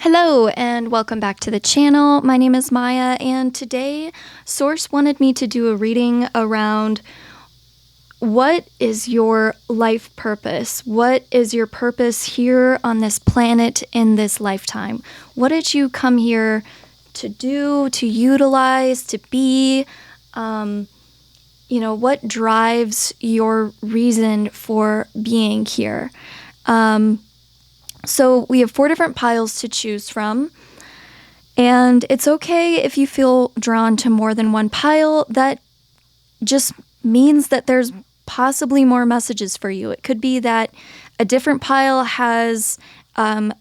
Hello and welcome back to the channel. My name is Maya, and today Source wanted me to do a reading around what is your life purpose? What is your purpose here on this planet in this lifetime? What did you come here to do, to utilize, to be? What drives your reason for being here? So we have 4 different piles to choose from, and it's okay if you feel drawn to more than one pile. That just means that there's possibly more messages for you. It could be that a different pile has a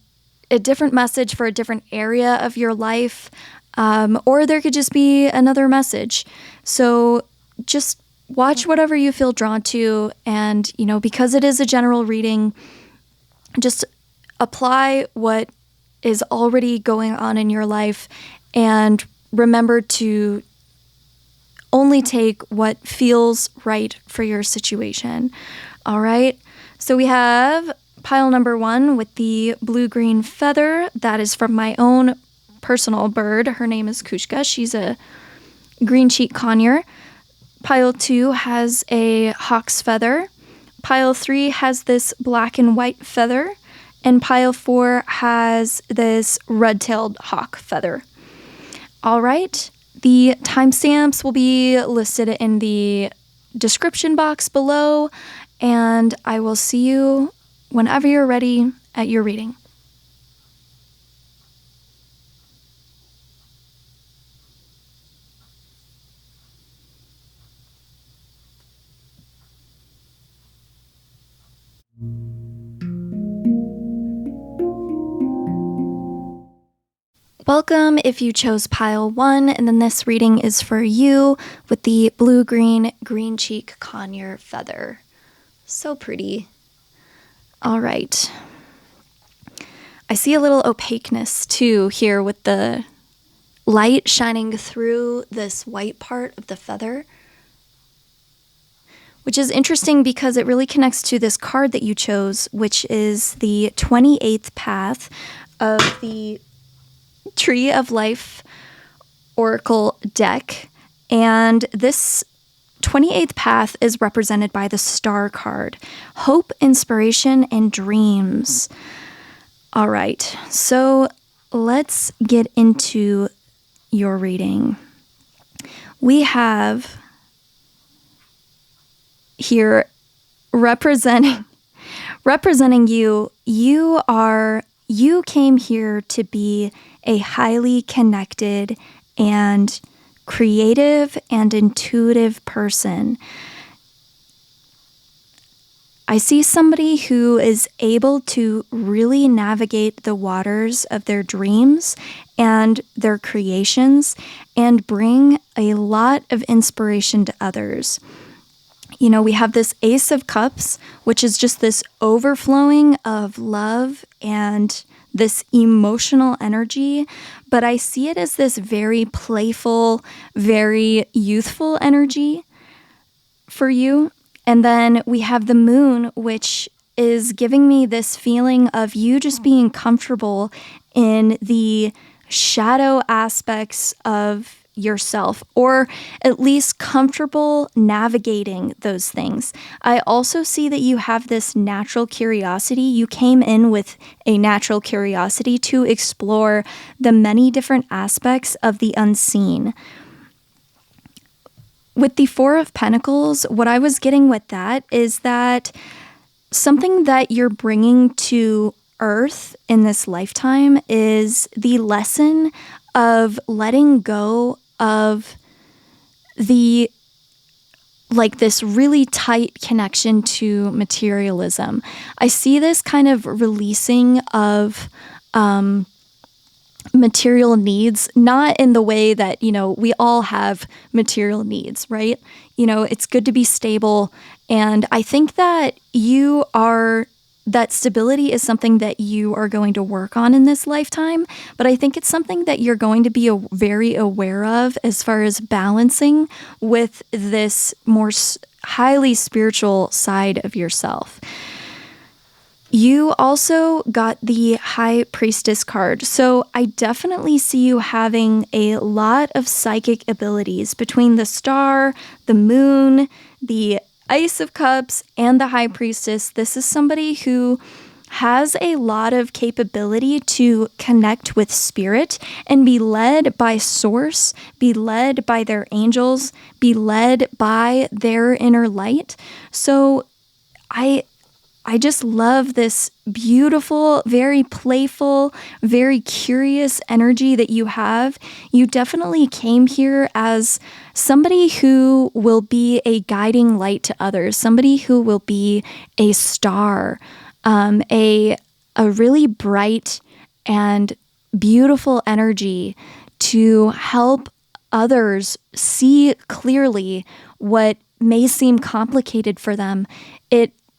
different message for a different area of your life, or there could just be another message. So just watch whatever you feel drawn to, and, because it is a general reading, just apply what is already going on in your life and remember to only take what feels right for your situation. All right. So we have pile number 1 with the blue-green feather. That is from my own personal bird. Her name is Kushka. She's a green cheek conure. Pile 2 has a hawk's feather. Pile 3 has this black and white feather. And pile 4 has this red-tailed hawk feather. All right, the timestamps will be listed in the description box below, and I will see you whenever you're ready at your reading. Welcome if you chose pile 1, and then this reading is for you with the blue-green green cheek conure feather. So pretty. All right. I see a little opaqueness too here with the light shining through this white part of the feather, which is interesting because it really connects to this card that you chose, which is the 28th path of the Tree of Life Oracle deck, and this 28th path is represented by the Star card, hope, inspiration, and dreams. All right, so let's get into your reading. We have here representing you. You came here to be a highly connected and creative and intuitive person. I see somebody who is able to really navigate the waters of their dreams and their creations and bring a lot of inspiration to others. We have this Ace of Cups, which is just this overflowing of love and this emotional energy, but I see it as this very playful, very youthful energy for you. And then we have the Moon, which is giving me this feeling of you just being comfortable in the shadow aspects of yourself, or at least comfortable navigating those things. I also see that you have this natural curiosity. You came in with a natural curiosity to explore the many different aspects of the unseen. With the 4 of Pentacles, what I was getting with that is that something that you're bringing to Earth in this lifetime is the lesson of letting go of this really tight connection to materialism. I see this kind of releasing of material needs, not in the way that, we all have material needs, right? It's good to be stable. And I think that that stability is something that you are going to work on in this lifetime, but I think it's something that you're going to be very aware of as far as balancing with this more highly spiritual side of yourself. You also got the High Priestess card. So I definitely see you having a lot of psychic abilities between the Star, the Moon, the Ace of Cups, and the High Priestess. This is somebody who has a lot of capability to connect with spirit and be led by source, be led by their angels, be led by their inner light. So I just love this beautiful, very playful, very curious energy that you have. You definitely came here as somebody who will be a guiding light to others, somebody who will be a star, a really bright and beautiful energy to help others see clearly what may seem complicated for them.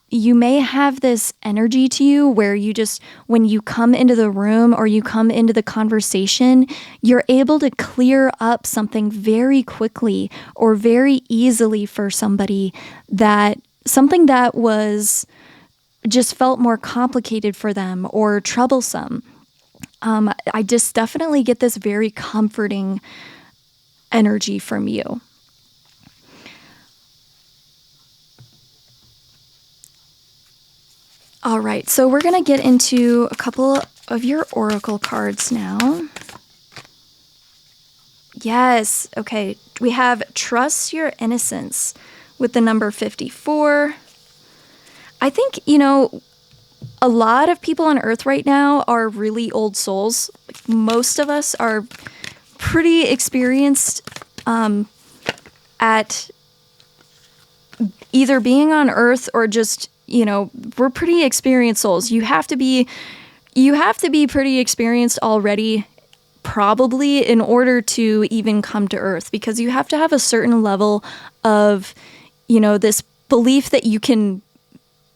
You may have this energy to you where you just, when you come into the room or you come into the conversation, you're able to clear up something very quickly or very easily for somebody, that something that was just felt more complicated for them or troublesome. I just definitely get this very comforting energy from you. All right, so we're going to get into a couple of your oracle cards now. Yes, okay. We have Trust Your Innocence with the number 54. I think, a lot of people on Earth right now are really old souls. Most of us are pretty experienced at either being on Earth or just, we're pretty experienced souls. You have to be pretty experienced already, probably, in order to even come to Earth, because you have to have a certain level of, this belief that you can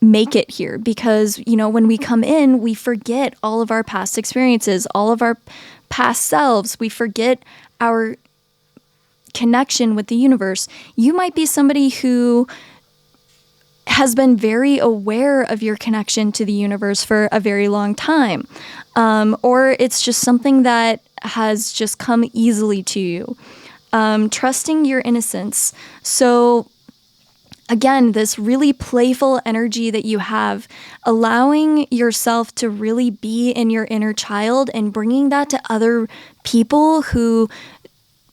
make it here, because, when we come in, we forget all of our past experiences, all of our past selves. We forget our connection with the universe. You might be somebody who has been very aware of your connection to the universe for a very long time. Or it's just something that has just come easily to you. Trusting your innocence. So again, this really playful energy that you have, allowing yourself to really be in your inner child and bringing that to other people who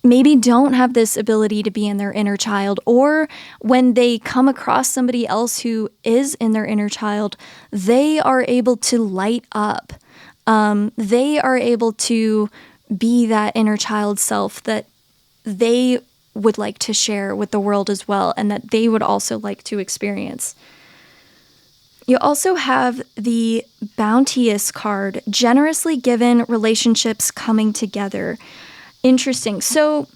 maybe don't have this ability to be in their inner child, or when they come across somebody else who is in their inner child, they are able to light up. They are able to be that inner child self that they would like to share with the world as well, and that they would also like to experience. You also have the Bounteous card, generously given, relationships coming together. Interesting. So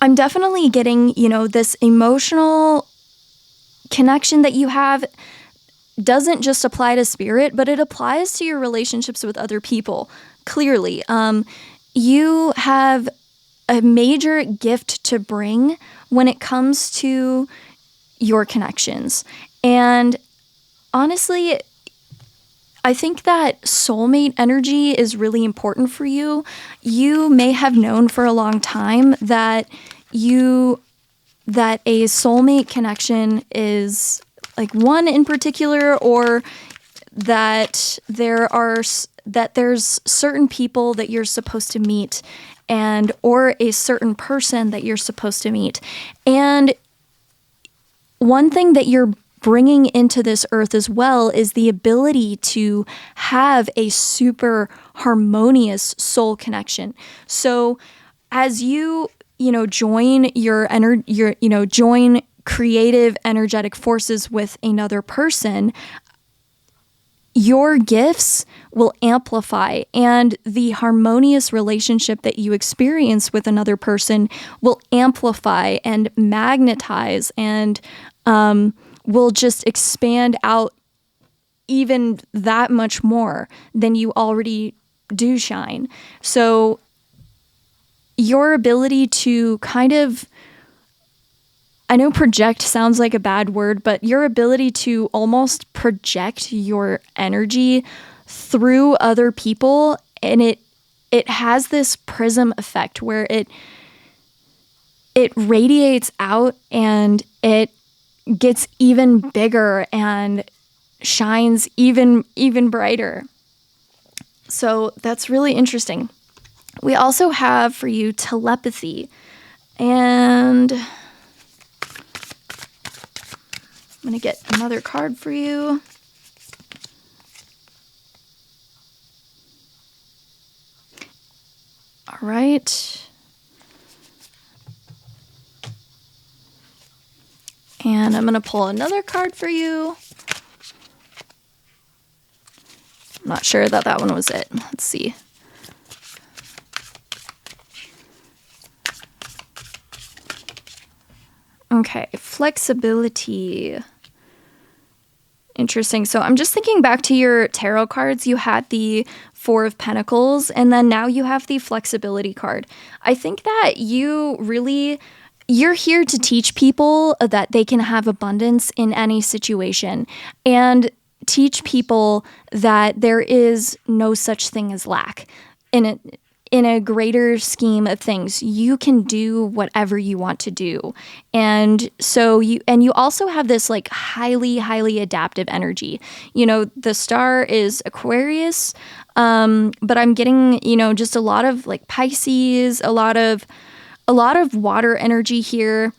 I'm definitely getting, this emotional connection that you have doesn't just apply to spirit, but it applies to your relationships with other people. Clearly, you have a major gift to bring when it comes to your connections. And honestly, I think that soulmate energy is really important for you. You may have known for a long time that a soulmate connection is like one in particular, or that there's certain people that you're supposed to meet, and or a certain person that you're supposed to meet. And one thing that you're bringing into this earth as well is the ability to have a super harmonious soul connection. So as join join creative energetic forces with another person, your gifts will amplify, and the harmonious relationship that you experience with another person will amplify and magnetize, and will just expand out even that much more than you already do shine. So your ability to kind of I know project sounds like a bad word, but your ability to almost project your energy through other people, and it has this prism effect where it radiates out and it gets even bigger and shines even brighter. So that's really interesting. We also have for you telepathy, and I'm going to get another card for you. All right. And I'm going to pull another card for you. I'm not sure that one was it. Let's see. Okay, flexibility. Interesting. So I'm just thinking back to your tarot cards. You had the Four of Pentacles, and then now you have the flexibility card. I think that you're here to teach people that they can have abundance in any situation, and teach people that there is no such thing as lack. In a greater scheme of things, you can do whatever you want to do. And so you also have this like highly adaptive energy. You know, the star is Aquarius, but I'm getting, just a lot of like Pisces, a lot of water energy here.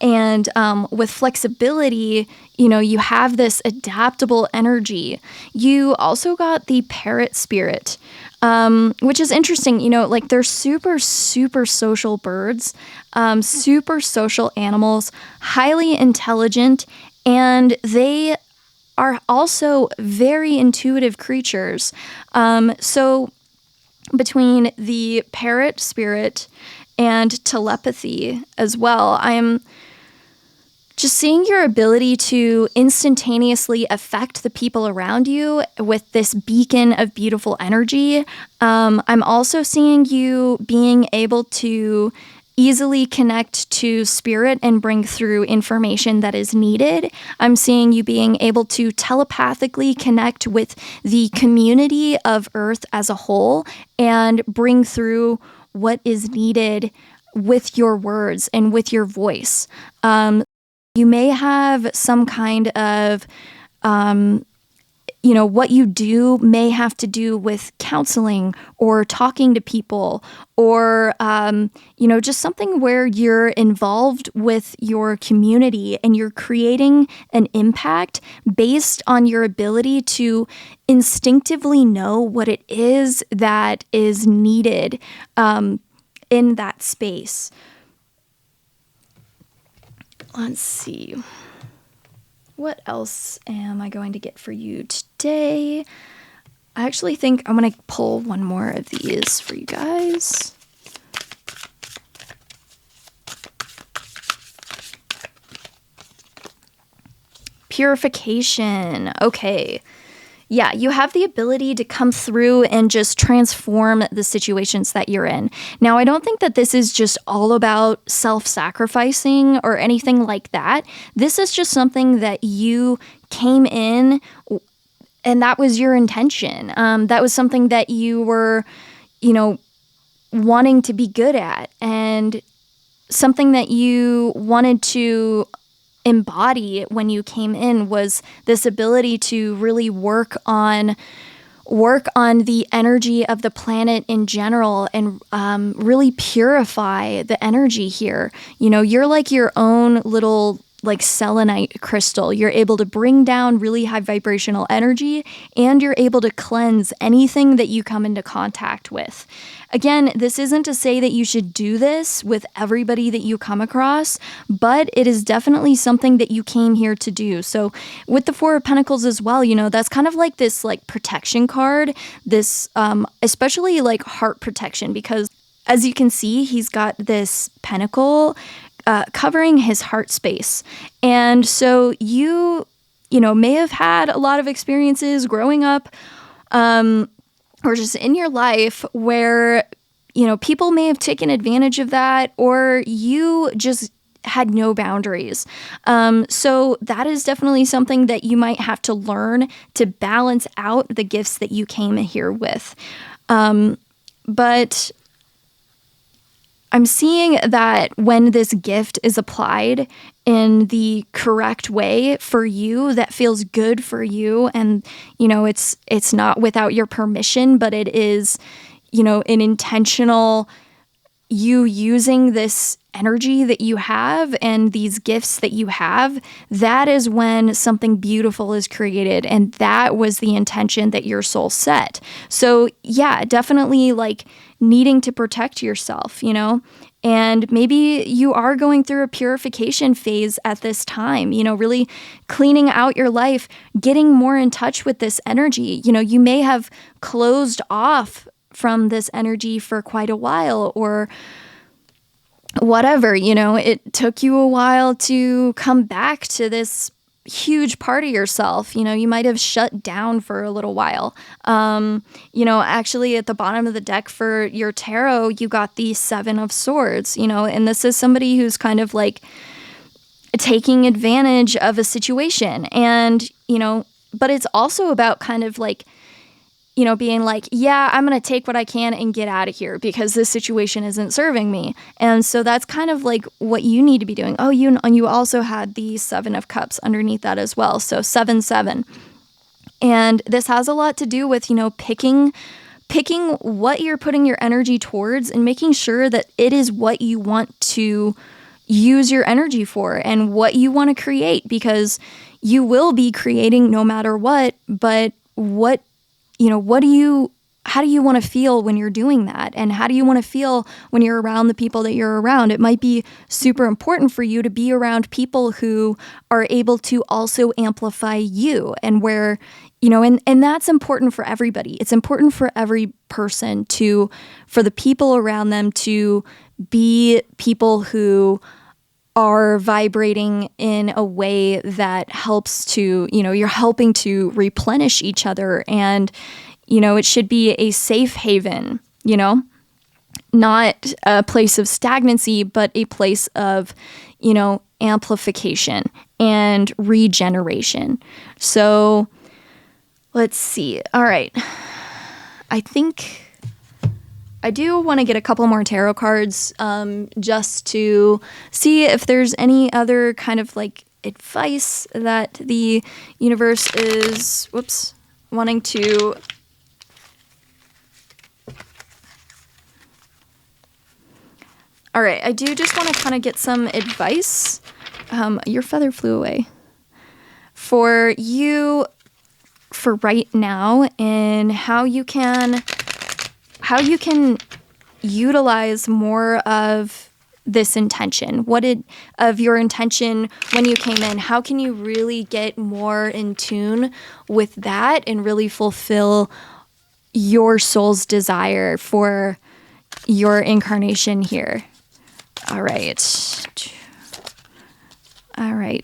And with flexibility, you have this adaptable energy. You also got the parrot spirit, which is interesting. Like they're super social birds, super social animals, highly intelligent, and they are also very intuitive creatures. So between the parrot spirit and telepathy as well, I'm just seeing your ability to instantaneously affect the people around you with this beacon of beautiful energy. I'm also seeing you being able to easily connect to spirit and bring through information that is needed. I'm seeing you being able to telepathically connect with the community of Earth as a whole and bring through what is needed with your words and with your voice. You may have some kind of, what you do may have to do with counseling or talking to people or, just something where you're involved with your community and you're creating an impact based on your ability to instinctively know what it is that is needed in that space. Let's see. What else am I going to get for you today? I actually think I'm going to pull one more of these for you guys. Purification. Okay. Yeah, you have the ability to come through and just transform the situations that you're in. Now, I don't think that this is just all about self-sacrificing or anything like that. This is just something that you came in and that was your intention. That was something that you were, wanting to be good at, and something that you wanted to embody when you came in was this ability to really work on the energy of the planet in general and really purify the energy here. You're like your own little like selenite crystal. You're able to bring down really high vibrational energy, and you're able to cleanse anything that you come into contact with. Again, this isn't to say that you should do this with everybody that you come across, but it is definitely something that you came here to do. So with the Four of Pentacles as well, that's kind of like this like protection card, this especially like heart protection, because as you can see, he's got this pentacle covering his heart space. And so you may have had a lot of experiences growing up or just in your life where, people may have taken advantage of that, or you just had no boundaries. So that is definitely something that you might have to learn to balance out the gifts that you came here with. But I'm seeing that when this gift is applied in the correct way for you, that feels good for you, and it's not without your permission, but it is an intentional you using this energy that you have and these gifts that you have, that is when something beautiful is created. And that was the intention that your soul set. So yeah, definitely like needing to protect yourself, and maybe you are going through a purification phase at this time, really cleaning out your life, getting more in touch with this energy. You may have closed off from this energy for quite a while, or whatever, it took you a while to come back to this huge part of yourself. You might have shut down for a little while. Actually at the bottom of the deck for your tarot, you got the Seven of Swords, and this is somebody who's kind of like taking advantage of a situation. And, but it's also about kind of like, being like, yeah, I'm going to take what I can and get out of here because this situation isn't serving me. And so that's kind of like what you need to be doing. Oh, you also had the Seven of Cups underneath that as well. So 7-7. And this has a lot to do with, picking what you're putting your energy towards and making sure that it is what you want to use your energy for and what you want to create, because you will be creating no matter what. But how do you want to feel when you're doing that? And how do you want to feel when you're around the people that you're around? It might be super important for you to be around people who are able to also amplify you, and where, and that's important for everybody. It's important for every person for the people around them to be people who are vibrating in a way that helps to, you're helping to replenish each other. And, it should be a safe haven, not a place of stagnancy, but a place of, amplification and regeneration. So let's see. All right. I think I do want to get a couple more tarot cards just to see if there's any other kind of like advice that the universe is wanting to. All right, I do just want to kind of get some advice. Your feather flew away. For you for right now, and how you can utilize more of this intention. Of your intention when you came in, how can you really get more in tune with that and really fulfill your soul's desire for your incarnation here? All right,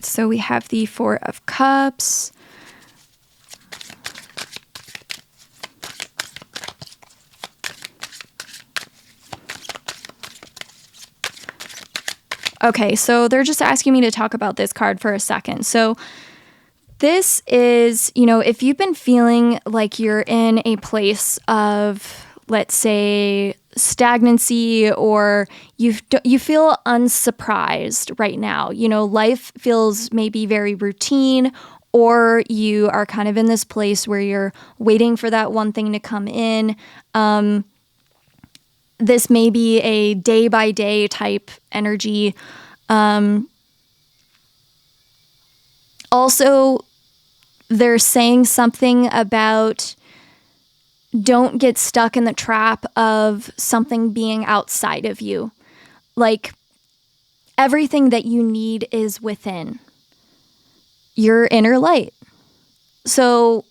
so we have the Four of Cups. Okay, so they're just asking me to talk about this card for a second. So this is, if you've been feeling like you're in a place of, let's say, stagnancy, or you feel unsurprised right now, life feels maybe very routine, or you are kind of in this place where you're waiting for that one thing to come in. This may be a day-by-day type energy. Also, they're saying something about don't get stuck in the trap of something being outside of you. Like, everything that you need is within your inner light. So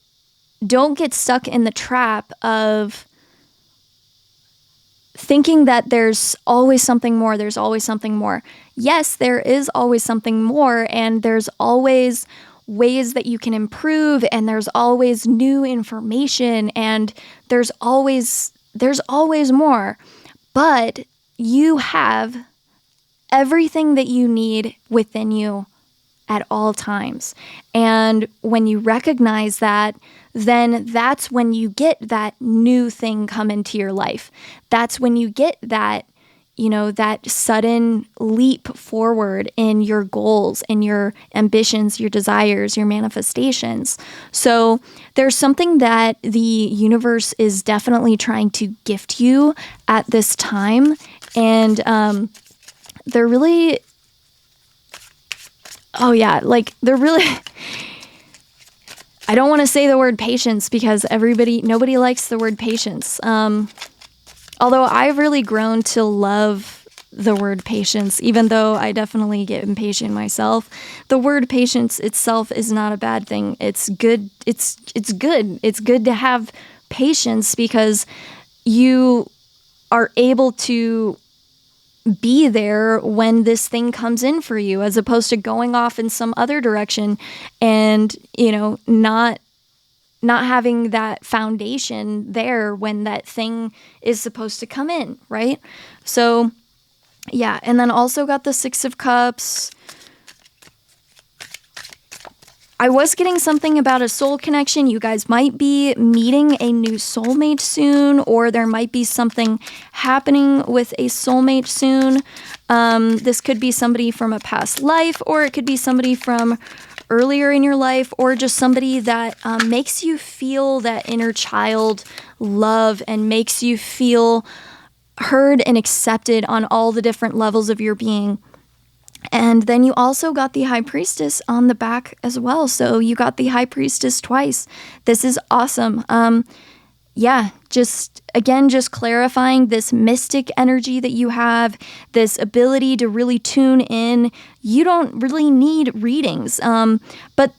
don't get stuck in the trap of thinking that there's always something more. There's always something more. Yes, there is always something more, and there's always ways that you can improve, and there's always new information, and there's always more. But you have everything that you need within you at all times. And when you recognize that, then that's when you get that new thing come into your life. That's when you get that, that sudden leap forward in your goals, in your ambitions, your desires, your manifestations. So there's something that the universe is definitely trying to gift you at this time. And they're really, they're really, I don't want to say the word patience because nobody likes the word patience. Although I've really grown to love the word patience, even though I definitely get impatient myself. The word patience itself is not a bad thing. It's good. It's good. It's good to have patience because you are able to be there when this thing comes in for you, as opposed to going off in some other direction and, not having that foundation there when that thing is supposed to come in, right? So, yeah. And then also got the Six of Cups. I was getting something about a soul connection. You guys might be meeting a new soulmate soon, or there might be something happening with a soulmate soon. This could be somebody from a past life, or it could be somebody from earlier in your life, or just somebody that makes you feel that inner child love and makes you feel heard and accepted on all the different levels of your being. And then you also got the High Priestess on the back as well. So you got the High Priestess twice. This is awesome. Just clarifying this mystic energy that you have, this ability to really tune in. You don't really need readings, but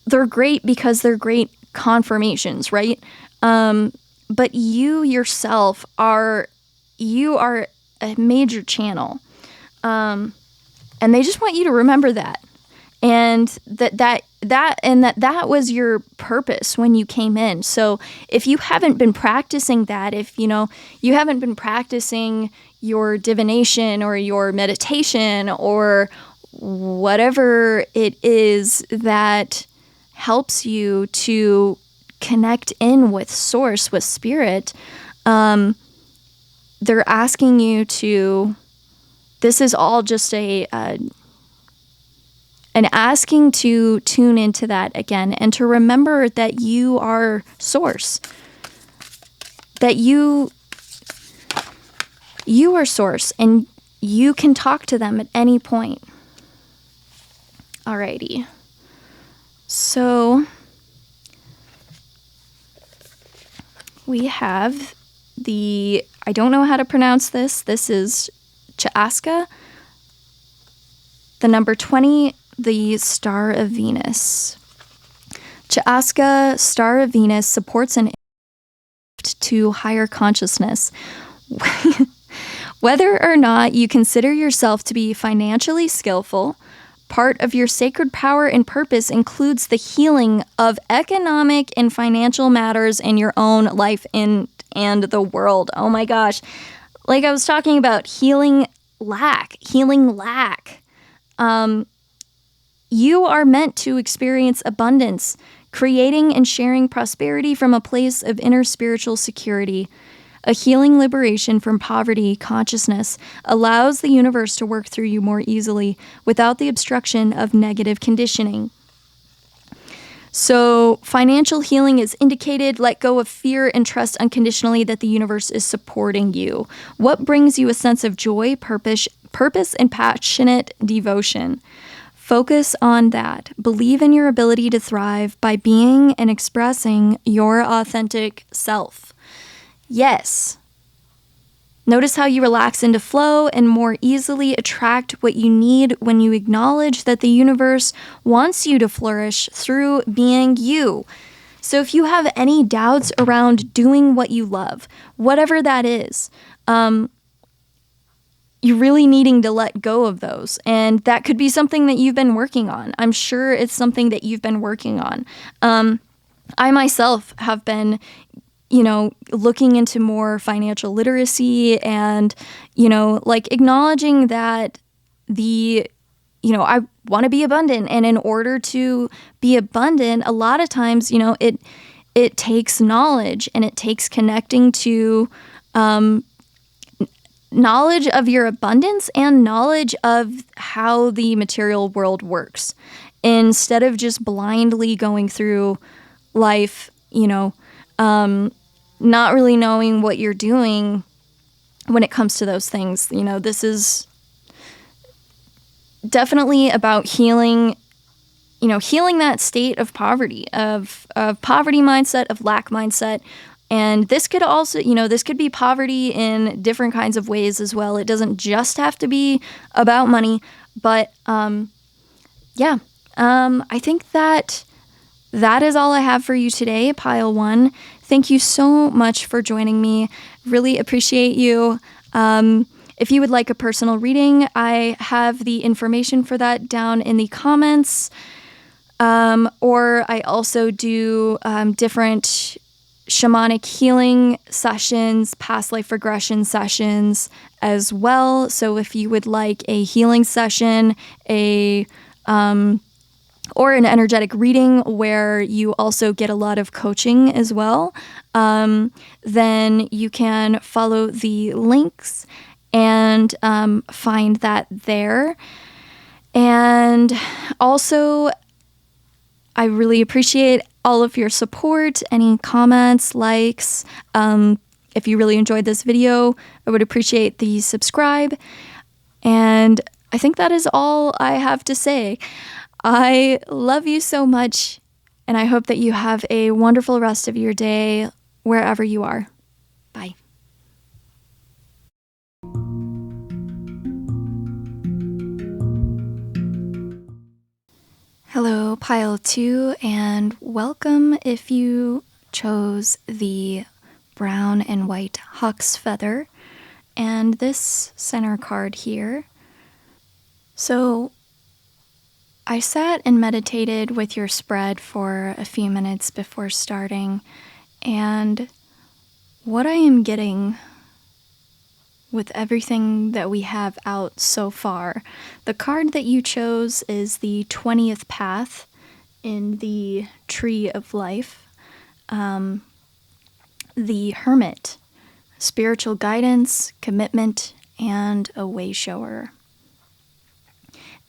they're great because they're great confirmations, right? But you yourself are a major channel. And they just want you to remember that. And that was your purpose when you came in. So if you haven't been practicing that, if you haven't been practicing your divination or your meditation or whatever it is that helps you to connect in with source, with spirit, they're asking you to. This is all just an asking to tune into that again and to remember that you are source. That you are source and you can talk to them at any point. Alrighty. So we have I don't know how to pronounce this. This is Chaska, the number 20, the Star of Venus. Chaska, Star of Venus, supports an to higher consciousness. Whether or not you consider yourself to be financially skillful, part of your sacred power and purpose includes the healing of economic and financial matters in your own life and the world. Oh my gosh. Like I was talking about, healing lack. You are meant to experience abundance, creating and sharing prosperity from a place of inner spiritual security. A healing liberation from poverty consciousness allows the universe to work through you more easily without the obstruction of negative conditioning. So financial healing is indicated. Let go of fear and trust unconditionally that the universe is supporting you. What brings you a sense of joy, purpose, and passionate devotion? Focus on that. Believe in your ability to thrive by being and expressing your authentic self. Yes. Notice how you relax into flow and more easily attract what you need when you acknowledge that the universe wants you to flourish through being you. So if you have any doubts around doing what you love, whatever that is, you're really needing to let go of those. And that could be something that you've been working on. I'm sure it's something that you've been working on. I myself have been looking into more financial literacy and, acknowledging that I want to be abundant. And in order to be abundant, a lot of times, it takes knowledge, and it takes connecting to knowledge of your abundance and knowledge of how the material world works, instead of just blindly going through life, not really knowing what you're doing when it comes to those things. This is definitely about healing that state of poverty, of poverty mindset, of lack mindset. And this could also, this could be poverty in different kinds of ways as well. It doesn't just have to be about money, but I think that is all I have for you today, Pile 1. Thank you so much for joining me. Really appreciate you. If you would like a personal reading, I have the information for that down in the comments. Or I also do different shamanic healing sessions, past life regression sessions as well. So if you would like a healing session, or an energetic reading where you also get a lot of coaching as well, then you can follow the links and find that there. And also, I really appreciate all of your support, any comments, likes. If you really enjoyed this video, I would appreciate the subscribe. And I think that is all I have to say. I love you so much, and I hope that you have a wonderful rest of your day wherever you are. Bye. Hello, Pile 2, and welcome if you chose the brown and white hawk's feather and this center card here. So I sat and meditated with your spread for a few minutes before starting, and what I am getting with everything that we have out so far, the card that you chose is the 20th path in the Tree of Life, the Hermit, spiritual guidance, commitment, and a way shower.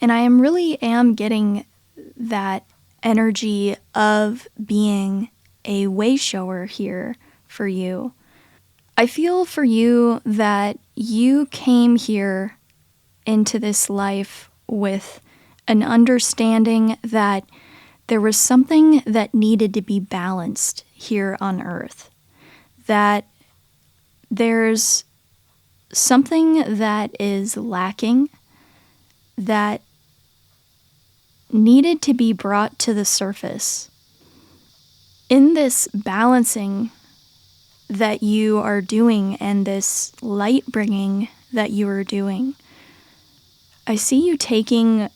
And I really am getting that energy of being a way shower here for you. I feel for you that you came here into this life with an understanding that there was something that needed to be balanced here on Earth. That there's something that is lacking that needed to be brought to the surface. In this balancing that you are doing and this light bringing that you are doing, I see you taking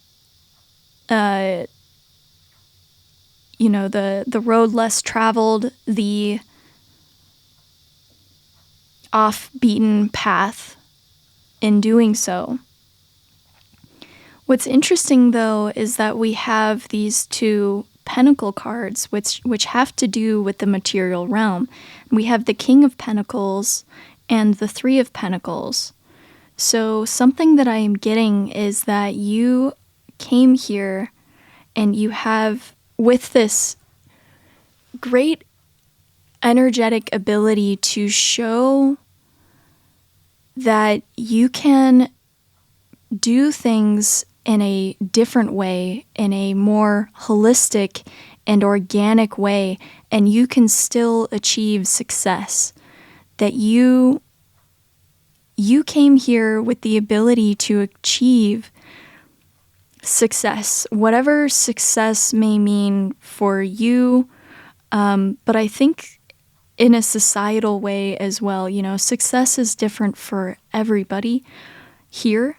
the road less traveled, the off-beaten path in doing so. What's interesting, though, is that we have these two Pentacle cards, which have to do with the material realm. We have the King of Pentacles and the Three of Pentacles. So something that I am getting is that you came here and you have, with this great energetic ability to show that you can do things in a different way, in a more holistic and organic way, and you can still achieve success. That you came here with the ability to achieve success, whatever success may mean for you, but I think in a societal way as well. Success is different for everybody here.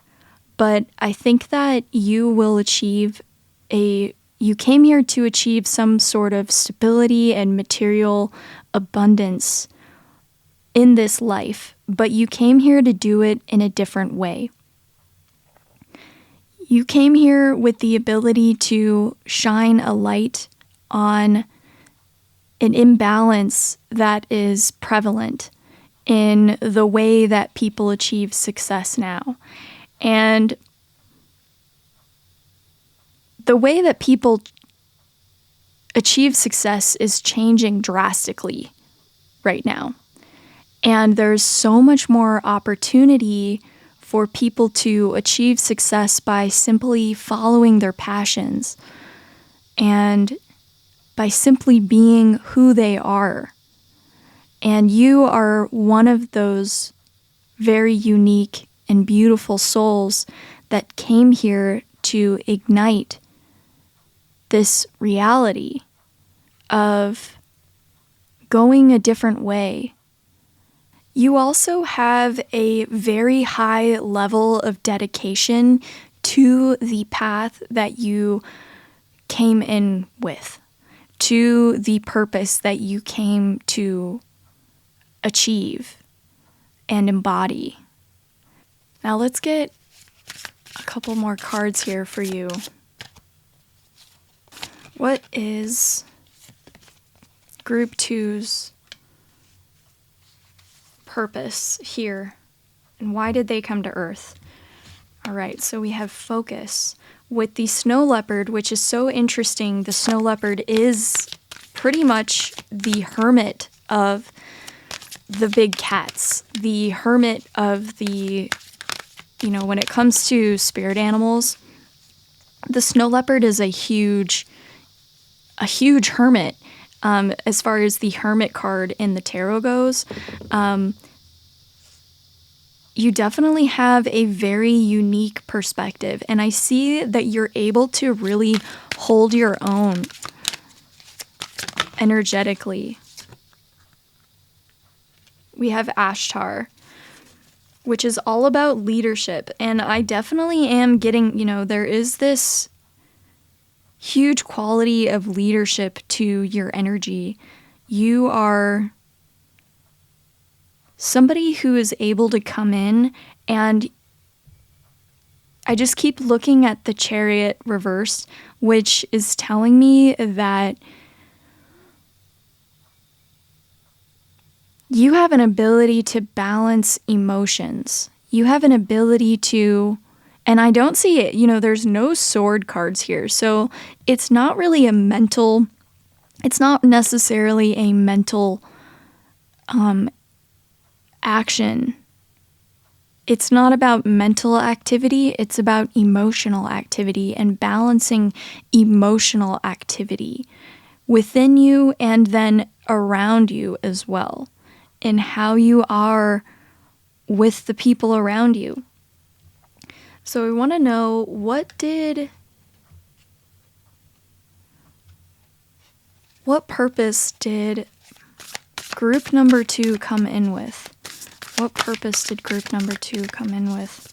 But I think that you will achieve you came here to achieve some sort of stability and material abundance in this life, but you came here to do it in a different way. You came here with the ability to shine a light on an imbalance that is prevalent in the way that people achieve success now. And the way that people achieve success is changing drastically right now. And there's so much more opportunity for people to achieve success by simply following their passions and by simply being who they are. And you are one of those very unique and beautiful souls that came here to ignite this reality of going a different way. You also have a very high level of dedication to the path that you came in with, to the purpose that you came to achieve and embody. Now let's get a couple more cards here for you. What is Group 2's purpose here, and why did they come to Earth? All right, so we have focus with the snow leopard, which is so interesting. The snow leopard is pretty much the hermit of the big cats, the hermit of the, when it comes to spirit animals, the snow leopard is a huge hermit. As far as the hermit card in the tarot goes, you definitely have a very unique perspective, and I see that you're able to really hold your own energetically. We have Ashtar, which is all about leadership, and I definitely am getting, there is this huge quality of leadership to your energy. You are somebody who is able to come in, and I just keep looking at the Chariot reversed, which is telling me that you have an ability to balance emotions. You have an ability to, and I don't see it, there's no sword cards here. So it's not really it's not necessarily a mental action. It's not about mental activity. It's about emotional activity and balancing emotional activity within you and then around you as well, in how you are with the people around you. So we want to know, what purpose did group number 2 come in with? What purpose did group number 2 come in with?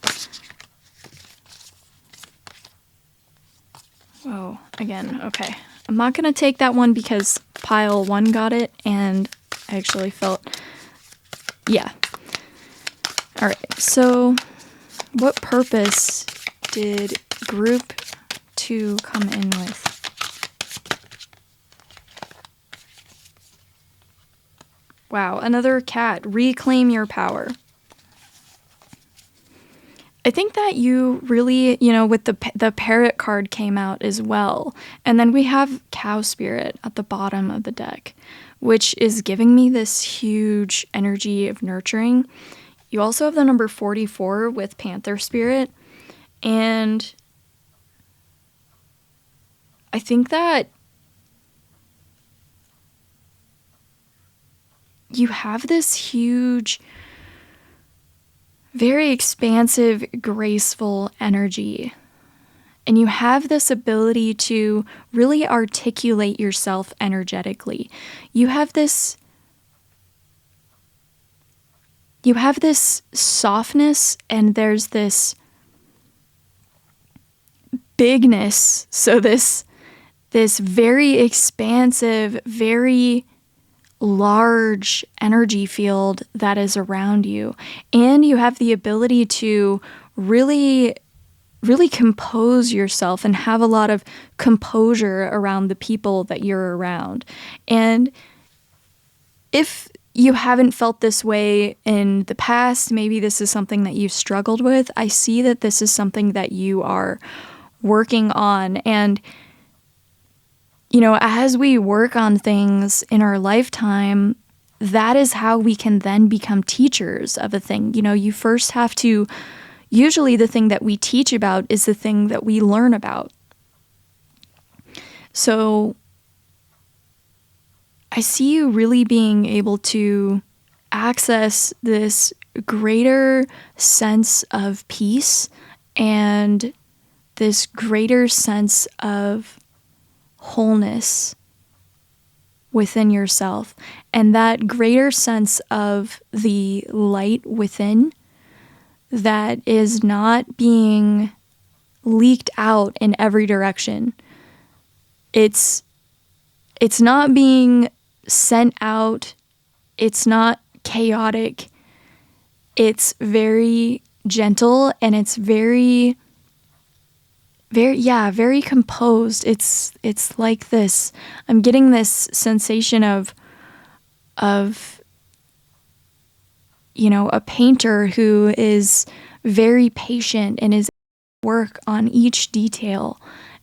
Whoa, again, okay. I'm not going to take that one because pile 1 got it, and I actually felt, yeah. All right, so what purpose did group 2 come in with? Wow, another cat. Reclaim your power. I think that you really, with the parrot card came out as well. And then we have cow spirit at the bottom of the deck, which is giving me this huge energy of nurturing. You also have the number 44 with panther spirit. And I think that you have this huge, very expansive, graceful energy. And you have this ability to really articulate yourself energetically. You have this softness, and there's this bigness. So this very expansive, very large energy field that is around you. And you have the ability to really really compose yourself and have a lot of composure around the people that you're around. And if you haven't felt this way in the past, maybe this is something that you've struggled with, I see that this is something that you are working on. And, you know, as we work on things in our lifetime, that is how we can then become teachers of a thing. You know, you first have to, usually the thing that we teach about is the thing that we learn about. So I see you really being able to access this greater sense of peace and this greater sense of wholeness within yourself. And that greater sense of the light within that is not being leaked out in every direction. It's not being sent out. It's not chaotic. It's very gentle, and it's very composed. It's like this. I'm getting this sensation of you know, a painter who is very patient and is work on each detail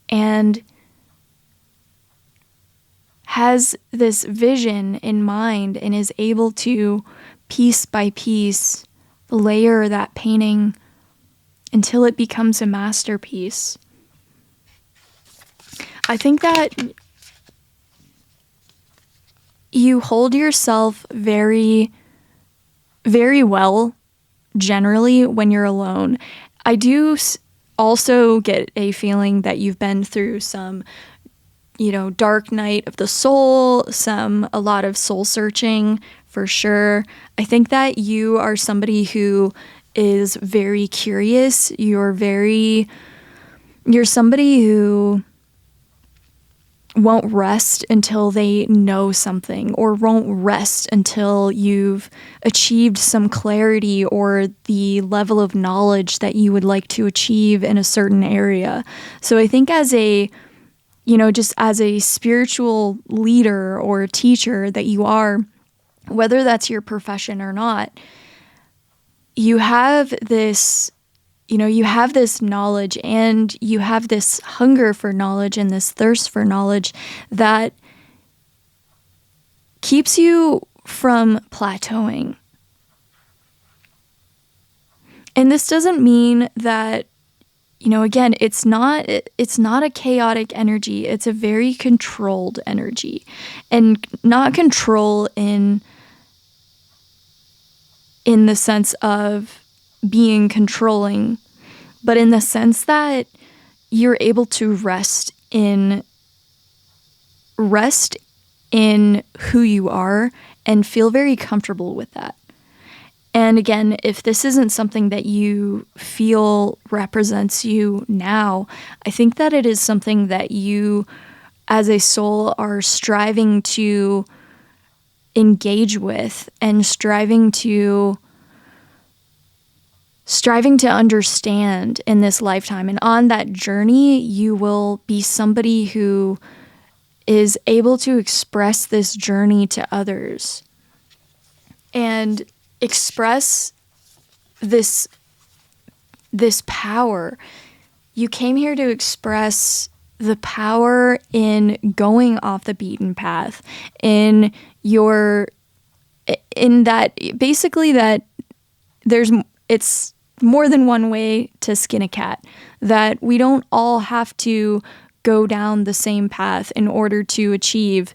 and has this vision in mind and is able to, piece by piece, layer that painting until it becomes a masterpiece. I think that you hold yourself very, very well generally when you're alone. I do also get a feeling that you've been through some, you know, dark night of the soul, a lot of soul searching for sure. I think that you are somebody who is very curious. You're somebody who won't rest until they know something, or won't rest until you've achieved some clarity or the level of knowledge that you would like to achieve in a certain area. So I think as a, you know, just as a spiritual leader or teacher that you are, whether that's your profession or not, you have this, you know, you have this knowledge and you have this hunger for knowledge and this thirst for knowledge that keeps you from plateauing. And this doesn't mean that, you know, again, it's not a chaotic energy. It's a very controlled energy, and not control in the sense of being controlling, but in the sense that you're able to rest in who you are and feel very comfortable with that. And again, if this isn't something that you feel represents you now, I think that it is something that you as a soul are striving to engage with and striving to understand in this lifetime. And on that journey, you will be somebody who is able to express this journey to others and express this power. You came here to express the power in going off the beaten path, in that basically that it's more than one way to skin a cat, that we don't all have to go down the same path in order to achieve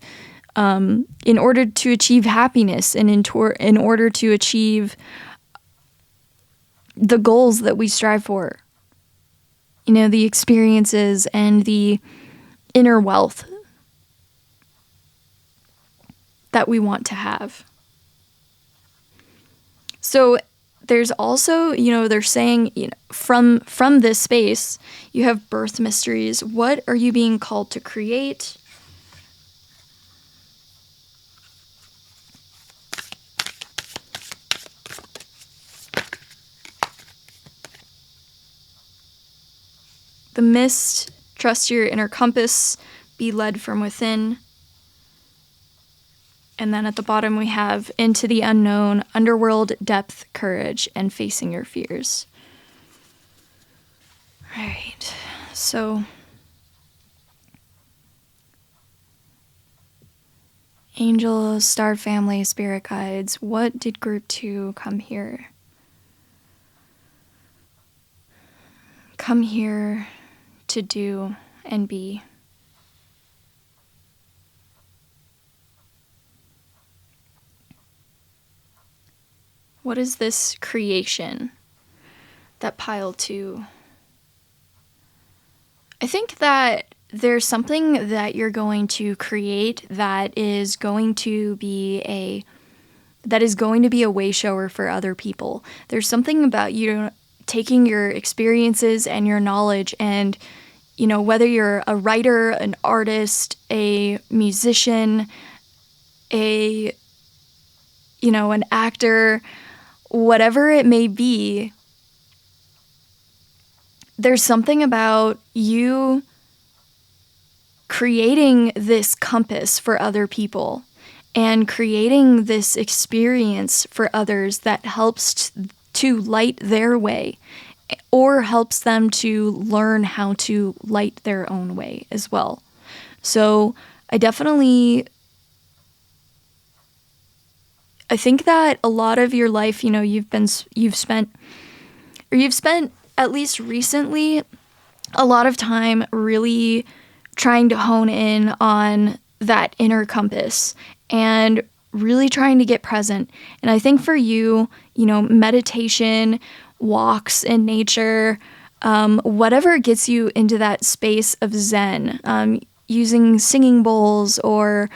happiness, and in order to achieve the goals that we strive for. You know, the experiences and the inner wealth that we want to have. So there's also, you know, they're saying, you know, from this space, you have birth mysteries. What are you being called to create? the mist, trust your inner compass, be led from within. And then at the bottom we have into the unknown, underworld, depth, courage, and facing your fears. All right, so angels, star family, spirit guides, what did group 2 come here? Come here to do and be. What is this creation that pile 2? I think that there's something that you're going to create that is going to be a way shower for other people. There's something about you taking your experiences and your knowledge and, whether you're a writer, an artist, a musician, an actor, whatever it may be, there's something about you creating this compass for other people and creating this experience for others that helps to light their way or helps them to learn how to light their own way as well. So I think that a lot of your life, you've spent at least recently a lot of time really trying to hone in on that inner compass and really trying to get present. And I think for you, meditation, walks in nature, whatever gets you into that space of Zen, using singing bowls or,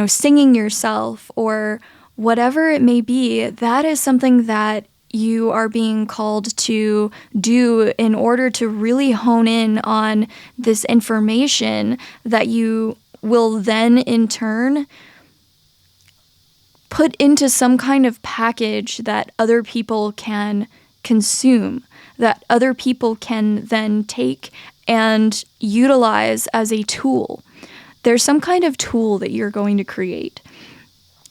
singing yourself or whatever it may be, that is something that you are being called to do in order to really hone in on this information that you will then in turn put into some kind of package that other people can consume, that other people can then take and utilize as a tool. There's some kind of tool that you're going to create.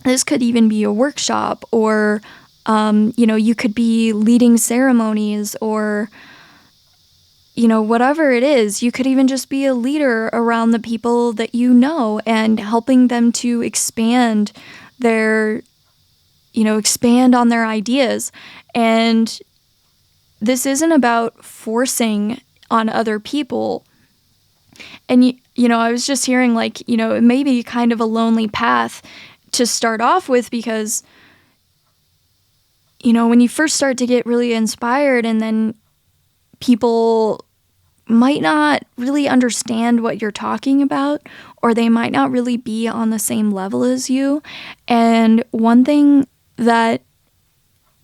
This could even be a workshop or you could be leading ceremonies or, whatever it is. You could even just be a leader around the people that you know and helping them to expand on their ideas. And this isn't about forcing on other people. And, I was just hearing it may be kind of a lonely path to start off with because when you first start to get really inspired and then people might not really understand what you're talking about or they might not really be on the same level as you. And one thing that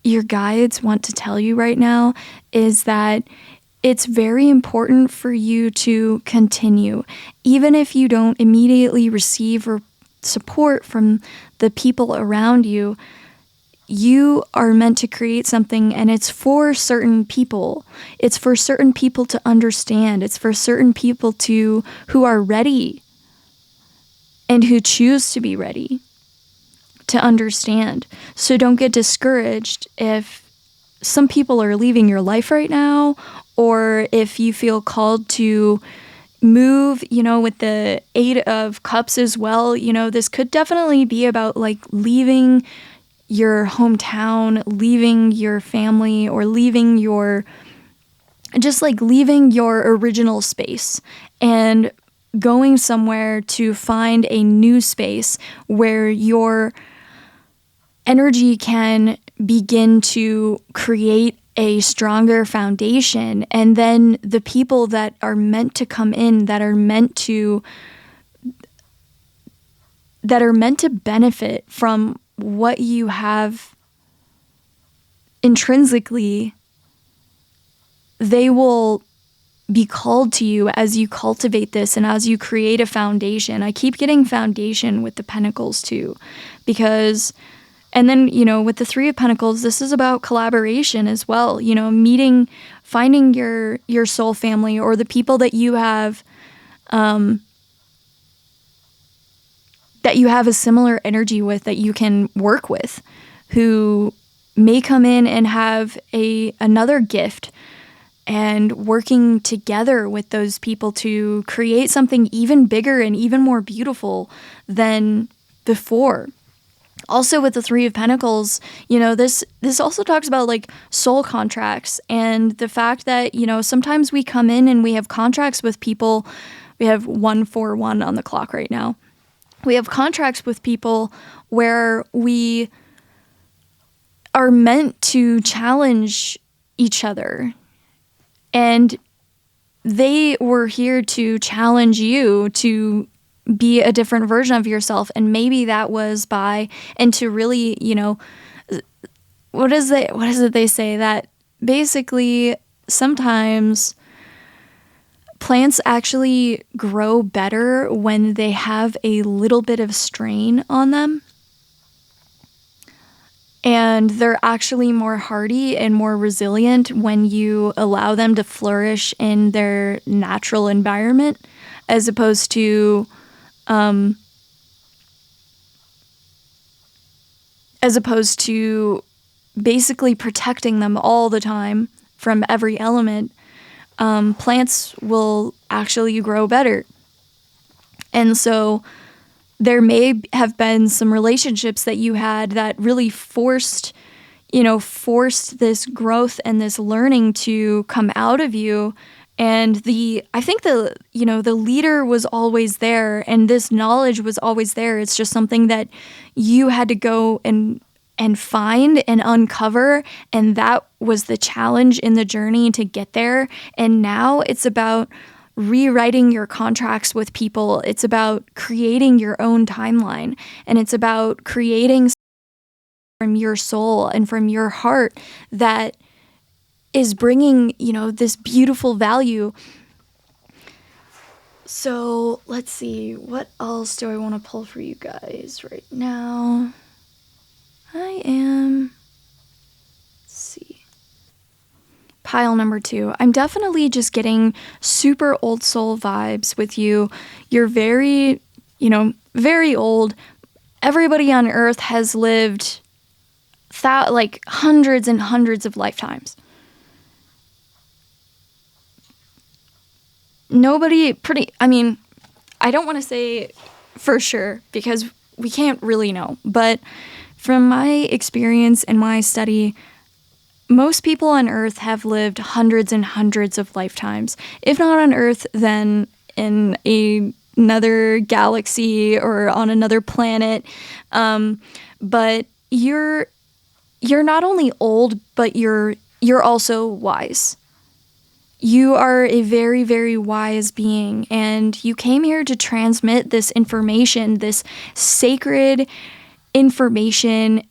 your guides want to tell you right now is that it's very important for you to continue. Even if you don't immediately receive or support from the people around you, you are meant to create something and it's for certain people. It's for certain people to understand. It's for certain people who are ready and who choose to be ready to understand. So don't get discouraged if some people are leaving your life right now or if you feel called to move, with the 8 of Cups as well. This could definitely be about leaving your hometown, leaving your family, or leaving your original space and going somewhere to find a new space where your energy can begin to create a stronger foundation. And then the people that are meant to come in, that are meant to benefit from what you have intrinsically, they will be called to you as you cultivate this and as you create a foundation. I keep getting foundation with the Pentacles too, because And then, with the Three of Pentacles, this is about collaboration as well. Finding your soul family, or the people that you have a similar energy with, that you can work with, who may come in and have another gift, and working together with those people to create something even bigger and even more beautiful than before. Also, with the Three of Pentacles, this also talks about like soul contracts, and the fact that, sometimes we come in and we have contracts with people. We have 141 on the clock right now. We have contracts with people where we are meant to challenge each other, and they were here to challenge you to be a different version of yourself. And maybe that was and to really, what is it they say, that basically sometimes plants actually grow better when they have a little bit of strain on them. And they're actually more hardy and more resilient when you allow them to flourish in their natural environment, as opposed to basically protecting them all the time from every element. Plants will actually grow better. And so there may have been some relationships that you had that really forced this growth and this learning to come out of you. And I think the leader was always there, and this knowledge was always there. It's just something that you had to go and find and uncover. And that was the challenge in the journey to get there. And now it's about rewriting your contracts with people. It's about creating your own timeline, and it's about creating from your soul and from your heart that is bringing, this beautiful value. So let's see, what else do I want to pull for you guys right now? Let's see. Pile number 2. I'm definitely just getting super old soul vibes with you. You're very, very old. Everybody on Earth has lived hundreds and hundreds of lifetimes. I don't want to say for sure, because we can't really know, but from my experience and my study, most people on Earth have lived hundreds and hundreds of lifetimes. If not on Earth, then in another galaxy or on another planet. But you're not only old, but you're also wise. You are a very, very wise being, and you came here to transmit this information, this sacred information.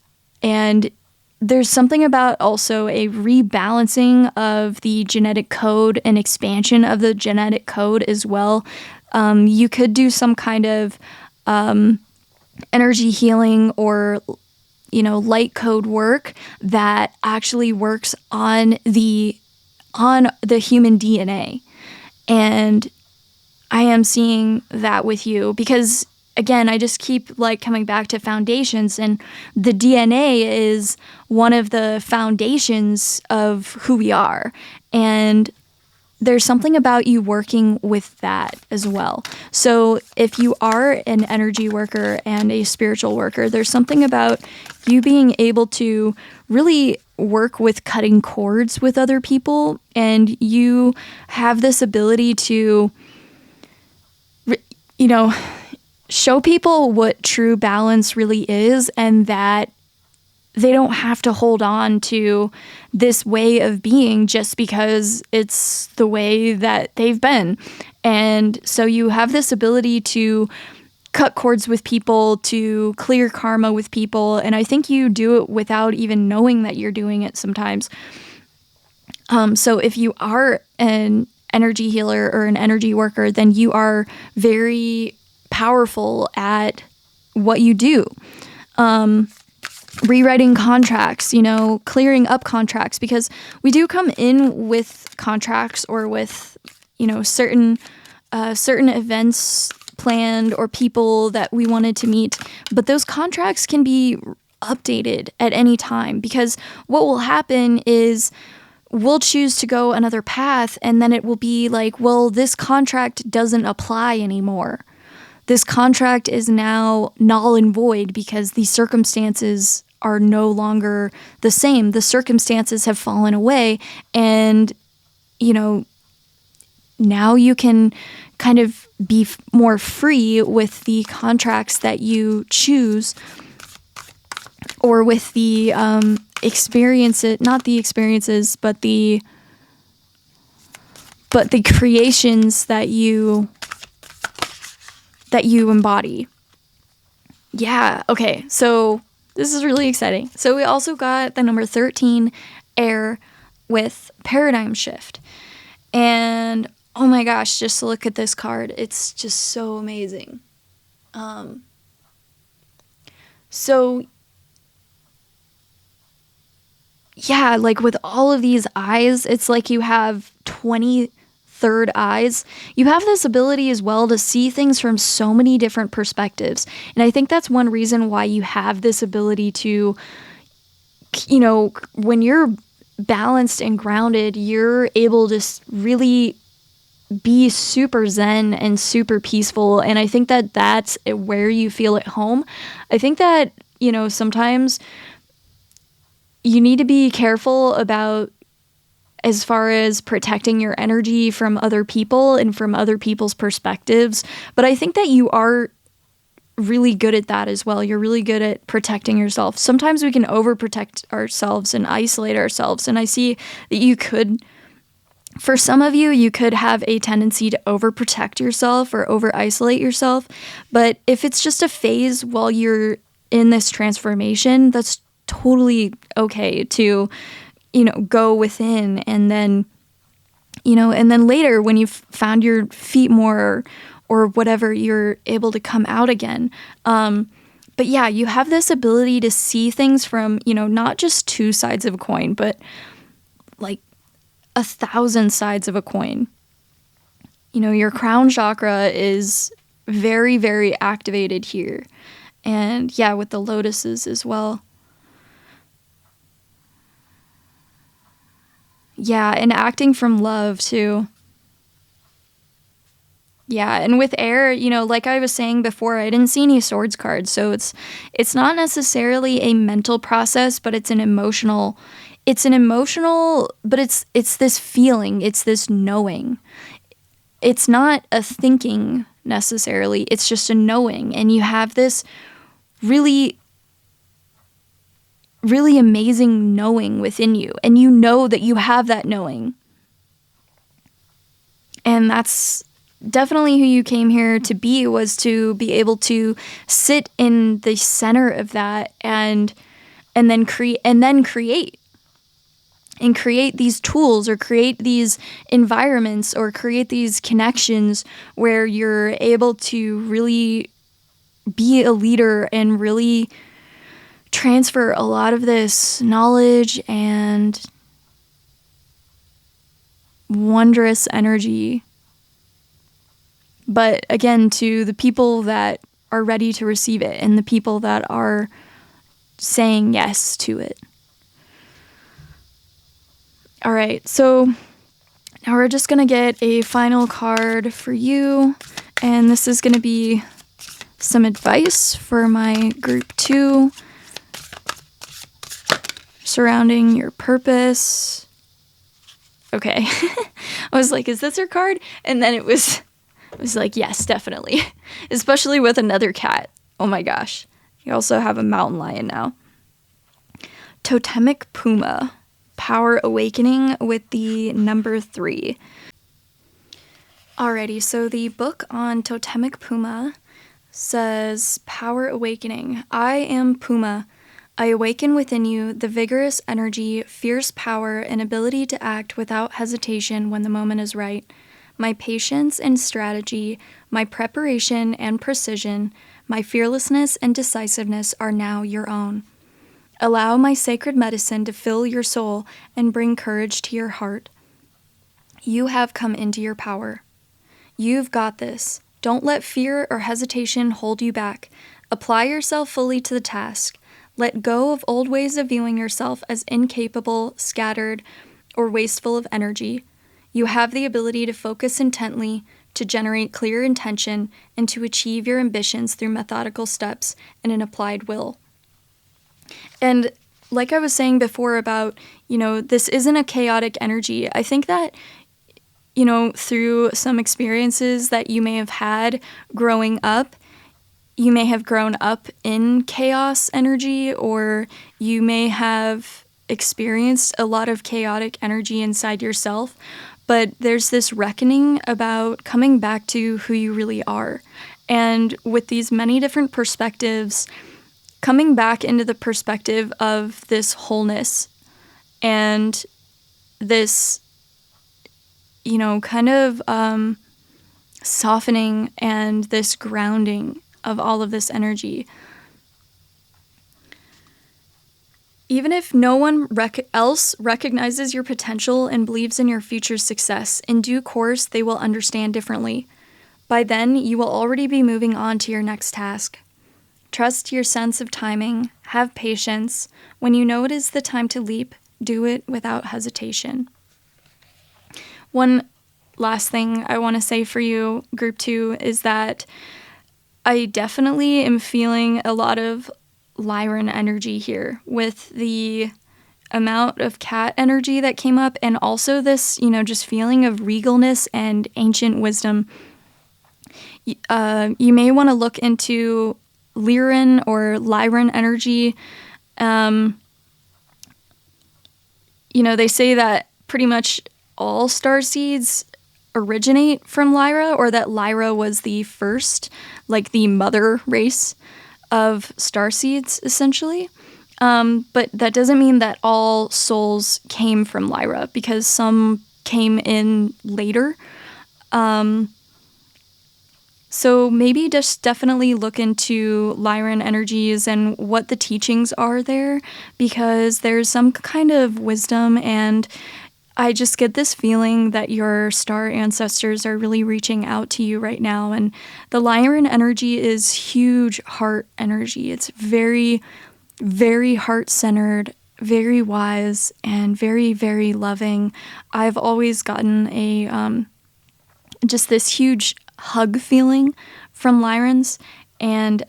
And there's something about also a rebalancing of the genetic code and expansion of the genetic code as well. You could do some kind of energy healing or light code work that actually works on the human DNA. And I am seeing that with you, because again, I just keep coming back to foundations, and the DNA is one of the foundations of who we are. And there's something about you working with that as well. So if you are an energy worker and a spiritual worker, there's something about you being able to really work with cutting cords with other people, and you have this ability to, show people what true balance really is, and that they don't have to hold on to this way of being just because it's the way that they've been. And so you have this ability to cut cords with people, to clear karma with people, and I think you do it without even knowing that you're doing it sometimes. So if you are an energy healer or an energy worker, then you are very powerful at what you do. rewriting contracts, clearing up contracts, because we do come in with contracts or with, certain events planned or people that we wanted to meet, but those contracts can be updated at any time, because what will happen is we'll choose to go another path, and then it will be like, well, this contract doesn't apply anymore. This contract is now null and void because the circumstances are no longer the same. The circumstances have fallen away, and, now you can kind of be more free with the contracts that you choose, or with the not the experiences, but the creations that you embody. Yeah, okay, so this is really exciting. So we also got the number 13, air, with paradigm shift. And oh my gosh, just look at this card. It's just so amazing. So yeah, like with all of these eyes, it's like you have 20 third eyes. You have this ability as well to see things from so many different perspectives. And I think that's one reason why you have this ability to, when you're balanced and grounded, you're able to really be super zen and super peaceful. And I think that that's where you feel at home. I think that, sometimes you need to be careful about, as far as protecting your energy from other people and from other people's perspectives. But I think that you are really good at that as well. You're really good at protecting yourself. Sometimes we can overprotect ourselves and isolate ourselves. And I see that for some of you, you could have a tendency to overprotect yourself or over-isolate yourself. But if it's just a phase while you're in this transformation, that's totally okay to, go within, and then, and then later when you've found your feet more or whatever, you're able to come out again. But yeah, you have this ability to see things from, not just two sides of a coin, but like 1,000 sides of a coin. Your crown chakra is very, very activated here. And yeah, with the lotuses as well. Yeah, and acting from love too. Yeah, and with air, like I was saying before, I didn't see any swords cards, so it's not necessarily a mental process, but it's an emotional, but it's this feeling, it's this knowing. It's not a thinking necessarily, it's just a knowing, and you have this really, really amazing knowing within you, and you know that you have that knowing. And that's definitely who you came here to be, was to be able to sit in the center of that and then create these tools, or create these environments, or create these connections where you're able to really be a leader and really transfer a lot of this knowledge and wondrous energy. But again, to the people that are ready to receive it, and the people that are saying yes to it. All right, so now we're just going to get a final card for you, and this is going to be some advice for my group 2 surrounding your purpose. Okay. I was like, is this her card? And then it was like, yes, definitely. Especially with another cat. Oh my gosh. You also have a mountain lion now. Totemic Puma. Power Awakening with the number 3. Alrighty, so the book on Totemic Puma says, Power Awakening. I am Puma. I awaken within you the vigorous energy, fierce power, and ability to act without hesitation when the moment is right. My patience and strategy, my preparation and precision, my fearlessness and decisiveness are now your own. Allow my sacred medicine to fill your soul and bring courage to your heart. You have come into your power. You've got this. Don't let fear or hesitation hold you back. Apply yourself fully to the task. Let go of old ways of viewing yourself as incapable, scattered, or wasteful of energy. You have the ability to focus intently, to generate clear intention, and to achieve your ambitions through methodical steps and an applied will. And like I was saying before about, this isn't a chaotic energy. I think that, through some experiences that you may have had growing up, you may have grown up in chaos energy, or you may have experienced a lot of chaotic energy inside yourself. But there's this reckoning about coming back to who you really are. And with these many different perspectives, coming back into the perspective of this wholeness and this, kind of softening and this grounding of all of this energy. Even if no one else recognizes your potential and believes in your future success, in due course they will understand differently. By then, you will already be moving on to your next task. Trust your sense of timing, have patience. When you know it is the time to leap, do it without hesitation. One last thing I want to say for you, Group 2, is that I definitely am feeling a lot of Lyran energy here with the amount of cat energy that came up, and also this, just feeling of regalness and ancient wisdom. You may want to look into Lyran or Lyran energy. They say that pretty much all starseeds originate from Lyra, or that Lyra was the first, like the mother race of starseeds, essentially. But that doesn't mean that all souls came from Lyra, because some came in later. So maybe just definitely look into Lyran energies and what the teachings are there, because there's some kind of wisdom, and I just get this feeling that your star ancestors are really reaching out to you right now. And the Lyran energy is huge heart energy. It's very, very heart-centered, very wise, and very, very loving. I've always gotten a just this huge hug feeling from Lyrans, and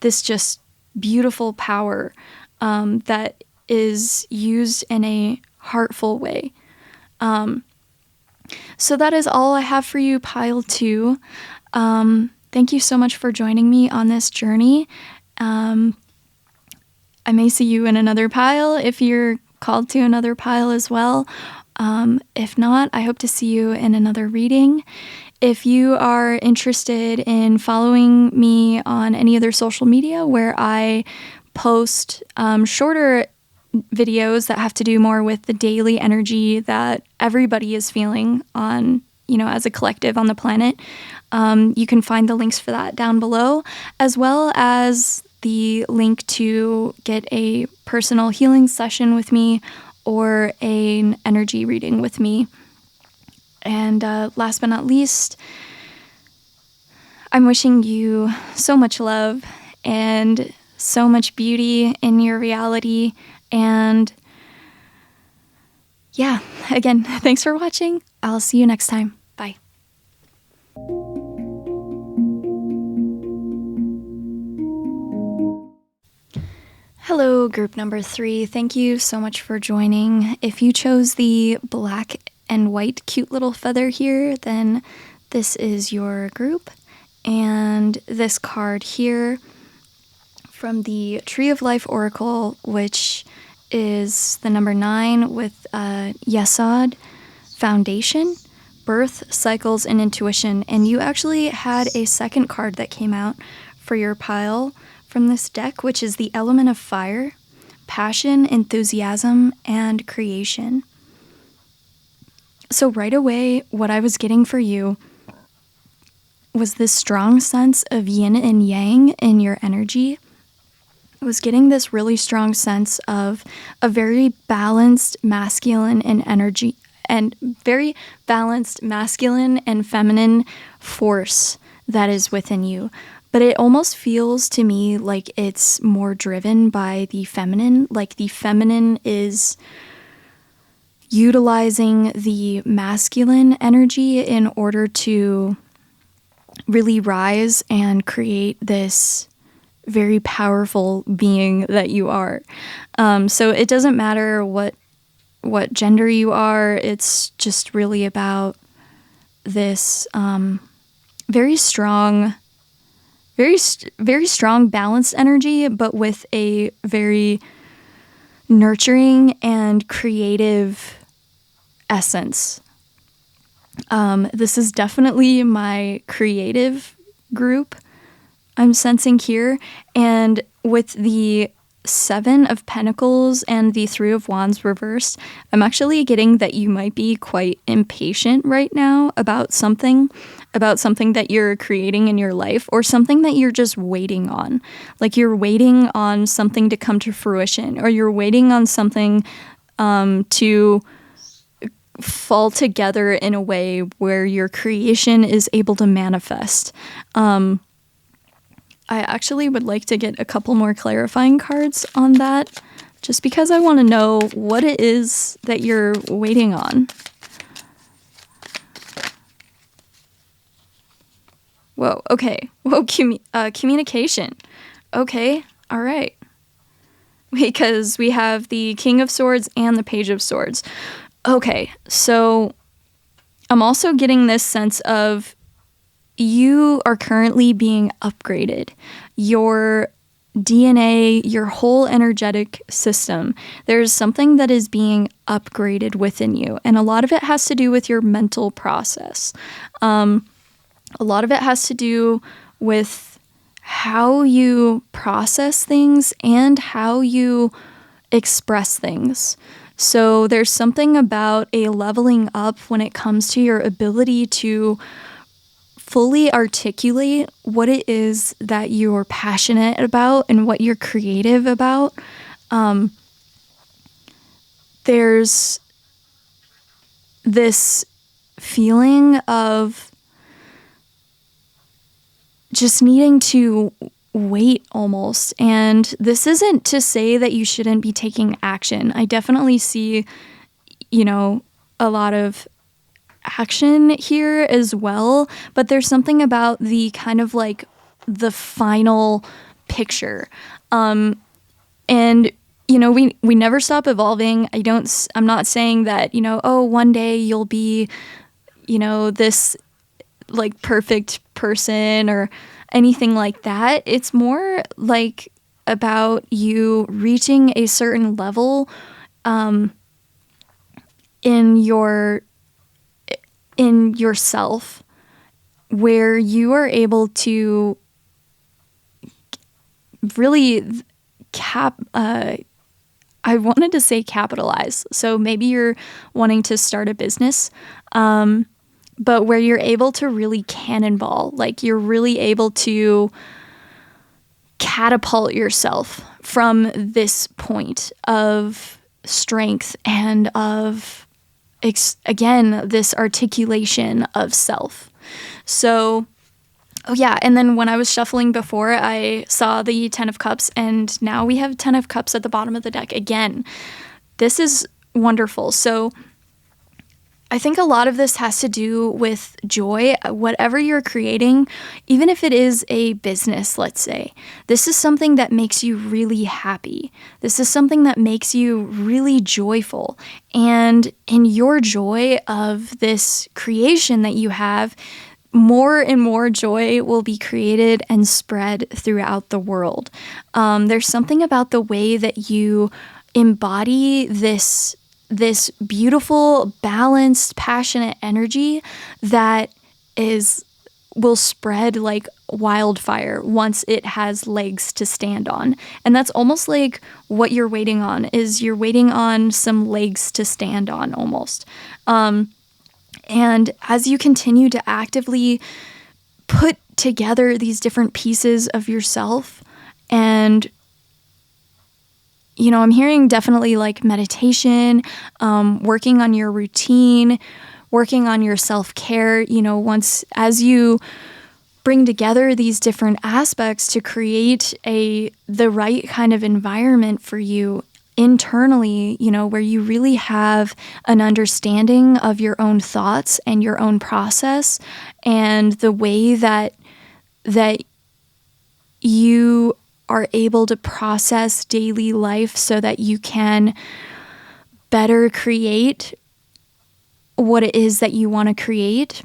this just beautiful power that is used in a heartful way. So that is all I have for you, Pile 2. Thank you so much for joining me on this journey. I may see you in another pile if you're called to another pile as well. If not, I hope to see you in another reading. If you are interested in following me on any other social media where I post shorter videos that have to do more with the daily energy that everybody is feeling on, as a collective on the planet, you can find the links for that down below, as well as the link to get a personal healing session with me or an energy reading with me. And last but not least, I'm wishing you so much love and so much beauty in your reality. And yeah, again, thanks for watching. I'll see you next time. Bye. Hello, group number 3. Thank you so much for joining. If you chose the black and white cute little feather here, then this is your group. And this card here from the Tree of Life Oracle, which is the number 9 with Yesod Foundation, Birth, Cycles, and Intuition. And you actually had a second card that came out for your pile from this deck, which is the Element of Fire, Passion, Enthusiasm, and Creation. So right away, what I was getting for you was this strong sense of yin and yang in your energy. was getting this really strong sense of a very balanced masculine and energy, and very balanced masculine and feminine force that is within you. But it almost feels to me like it's more driven by the feminine. Like the feminine is utilizing the masculine energy in order to really rise and create this very powerful being that you are. So it doesn't matter what gender you are. It's just really about this very strong balanced energy, but with a very nurturing and creative essence. This is definitely my creative group I'm sensing here. And with the 7 of Pentacles and the 3 of Wands reversed, I'm actually getting that you might be quite impatient right now about something that you're creating in your life, or something that you're just waiting on. Like you're waiting on something to come to fruition, or you're waiting on something to fall together in a way where your creation is able to manifest. I actually would like to get a couple more clarifying cards on that, just because I want to know what it is that you're waiting on. Whoa, okay. Whoa, communication. Okay, all right. Because we have the King of Swords and the Page of Swords. Okay, so I'm also getting this sense of you are currently being upgraded. Your DNA, your whole energetic system, there's something that is being upgraded within you. And a lot of it has to do with your mental process. A lot of it has to do with how you process things and how you express things. So there's something about a leveling up when it comes to your ability to fully articulate what it is that you're passionate about and what you're creative about. There's this feeling of just needing to wait almost. And this isn't to say that you shouldn't be taking action. I definitely see, a lot of action here as well, but there's something about the kind of like the final picture. And we never stop evolving. I'm not saying that, one day you'll be, this like perfect person or anything like that. It's more like about you reaching a certain level in yourself, where you are able to really I wanted to say capitalize. So maybe you're wanting to start a business, but where you're able to really cannonball, like you're really able to catapult yourself from this point of strength and of again, this articulation of self. So, and then when I was shuffling before, I saw the 10 of Cups, and now we have 10 of Cups at the bottom of the deck again. This is wonderful. So I think a lot of this has to do with joy. Whatever you're creating, even if it is a business, let's say, this is something that makes you really happy. This is something that makes you really joyful. And in your joy of this creation that you have, more and more joy will be created and spread throughout the world. There's something about the way that you embody this beautiful, balanced, passionate energy that will spread like wildfire once it has legs to stand on. And that's almost like what you're waiting on, is you're waiting on some legs to stand on almost. And as you continue to actively put together these different pieces of yourself and I'm hearing definitely like meditation, working on your routine, working on your self-care, once as you bring together these different aspects to create the right kind of environment for you internally, where you really have an understanding of your own thoughts and your own process and the way that you are able to process daily life so that you can better create what it is that you want to create.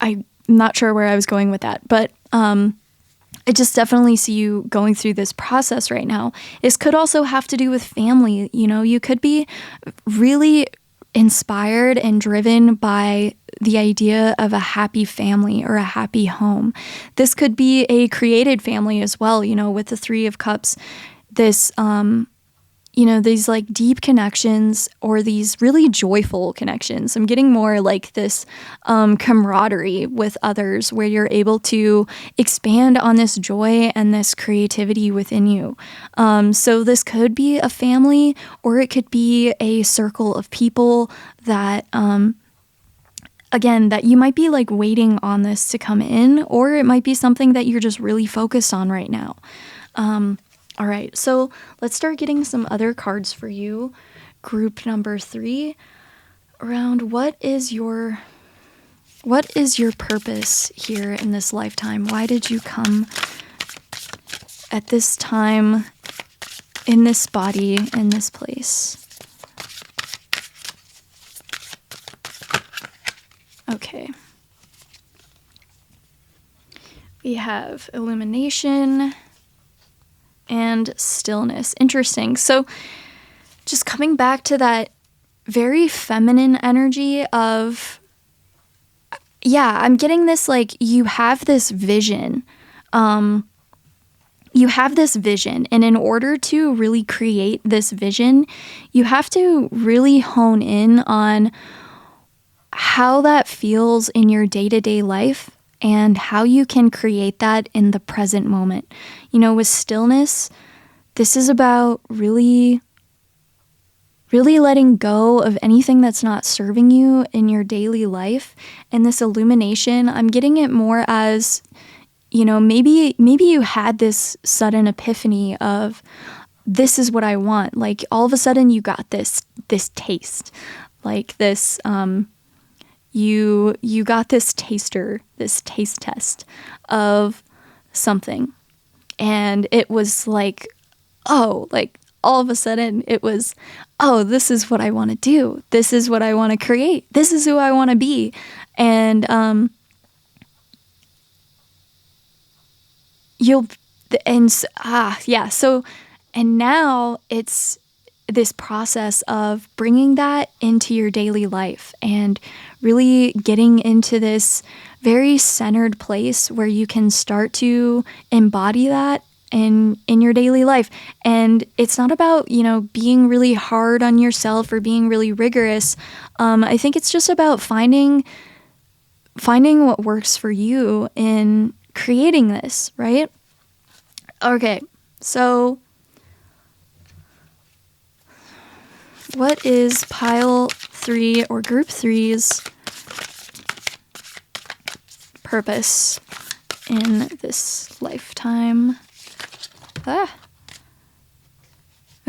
I'm not sure where I was going with that, but I just definitely see you going through this process right now. This could also have to do with family. You could be really inspired and driven by the idea of a happy family or a happy home. This could be a created family as well, with the Three of Cups. This, these like deep connections or these really joyful connections. I'm getting more like this camaraderie with others where you're able to expand on this joy and this creativity within you. So this could be a family, or it could be a circle of people that, again, that you might be like waiting on this to come in, or it might be something that you're just really focused on right now. All right, so let's start getting some other cards for you. Group number 3, around what is your purpose here in this lifetime? Why did you come at this time, in this body, in this place? Okay. We have illumination and stillness. Interesting. So just coming back to that very feminine energy of, I'm getting this like you have this vision. And in order to really create this vision, you have to really hone in on how that feels in your day-to-day life and how you can create that in the present moment. With stillness, this is about really, really letting go of anything that's not serving you in your daily life. And this illumination, I'm getting it more as, maybe you had this sudden epiphany of, this is what I want. Like all of a sudden you got this taste, like this, you got this taste test of something. And it was like, all of a sudden it was, this is what I want to do. This is what I want to create. This is who I want to be. And, and now it's this process of bringing that into your daily life and really getting into this very centered place where you can start to embody that in your daily life. And it's not about, being really hard on yourself or being really rigorous. I think it's just about finding what works for you in creating this, right? Okay, so what is pile 3 or group 3's purpose in this lifetime?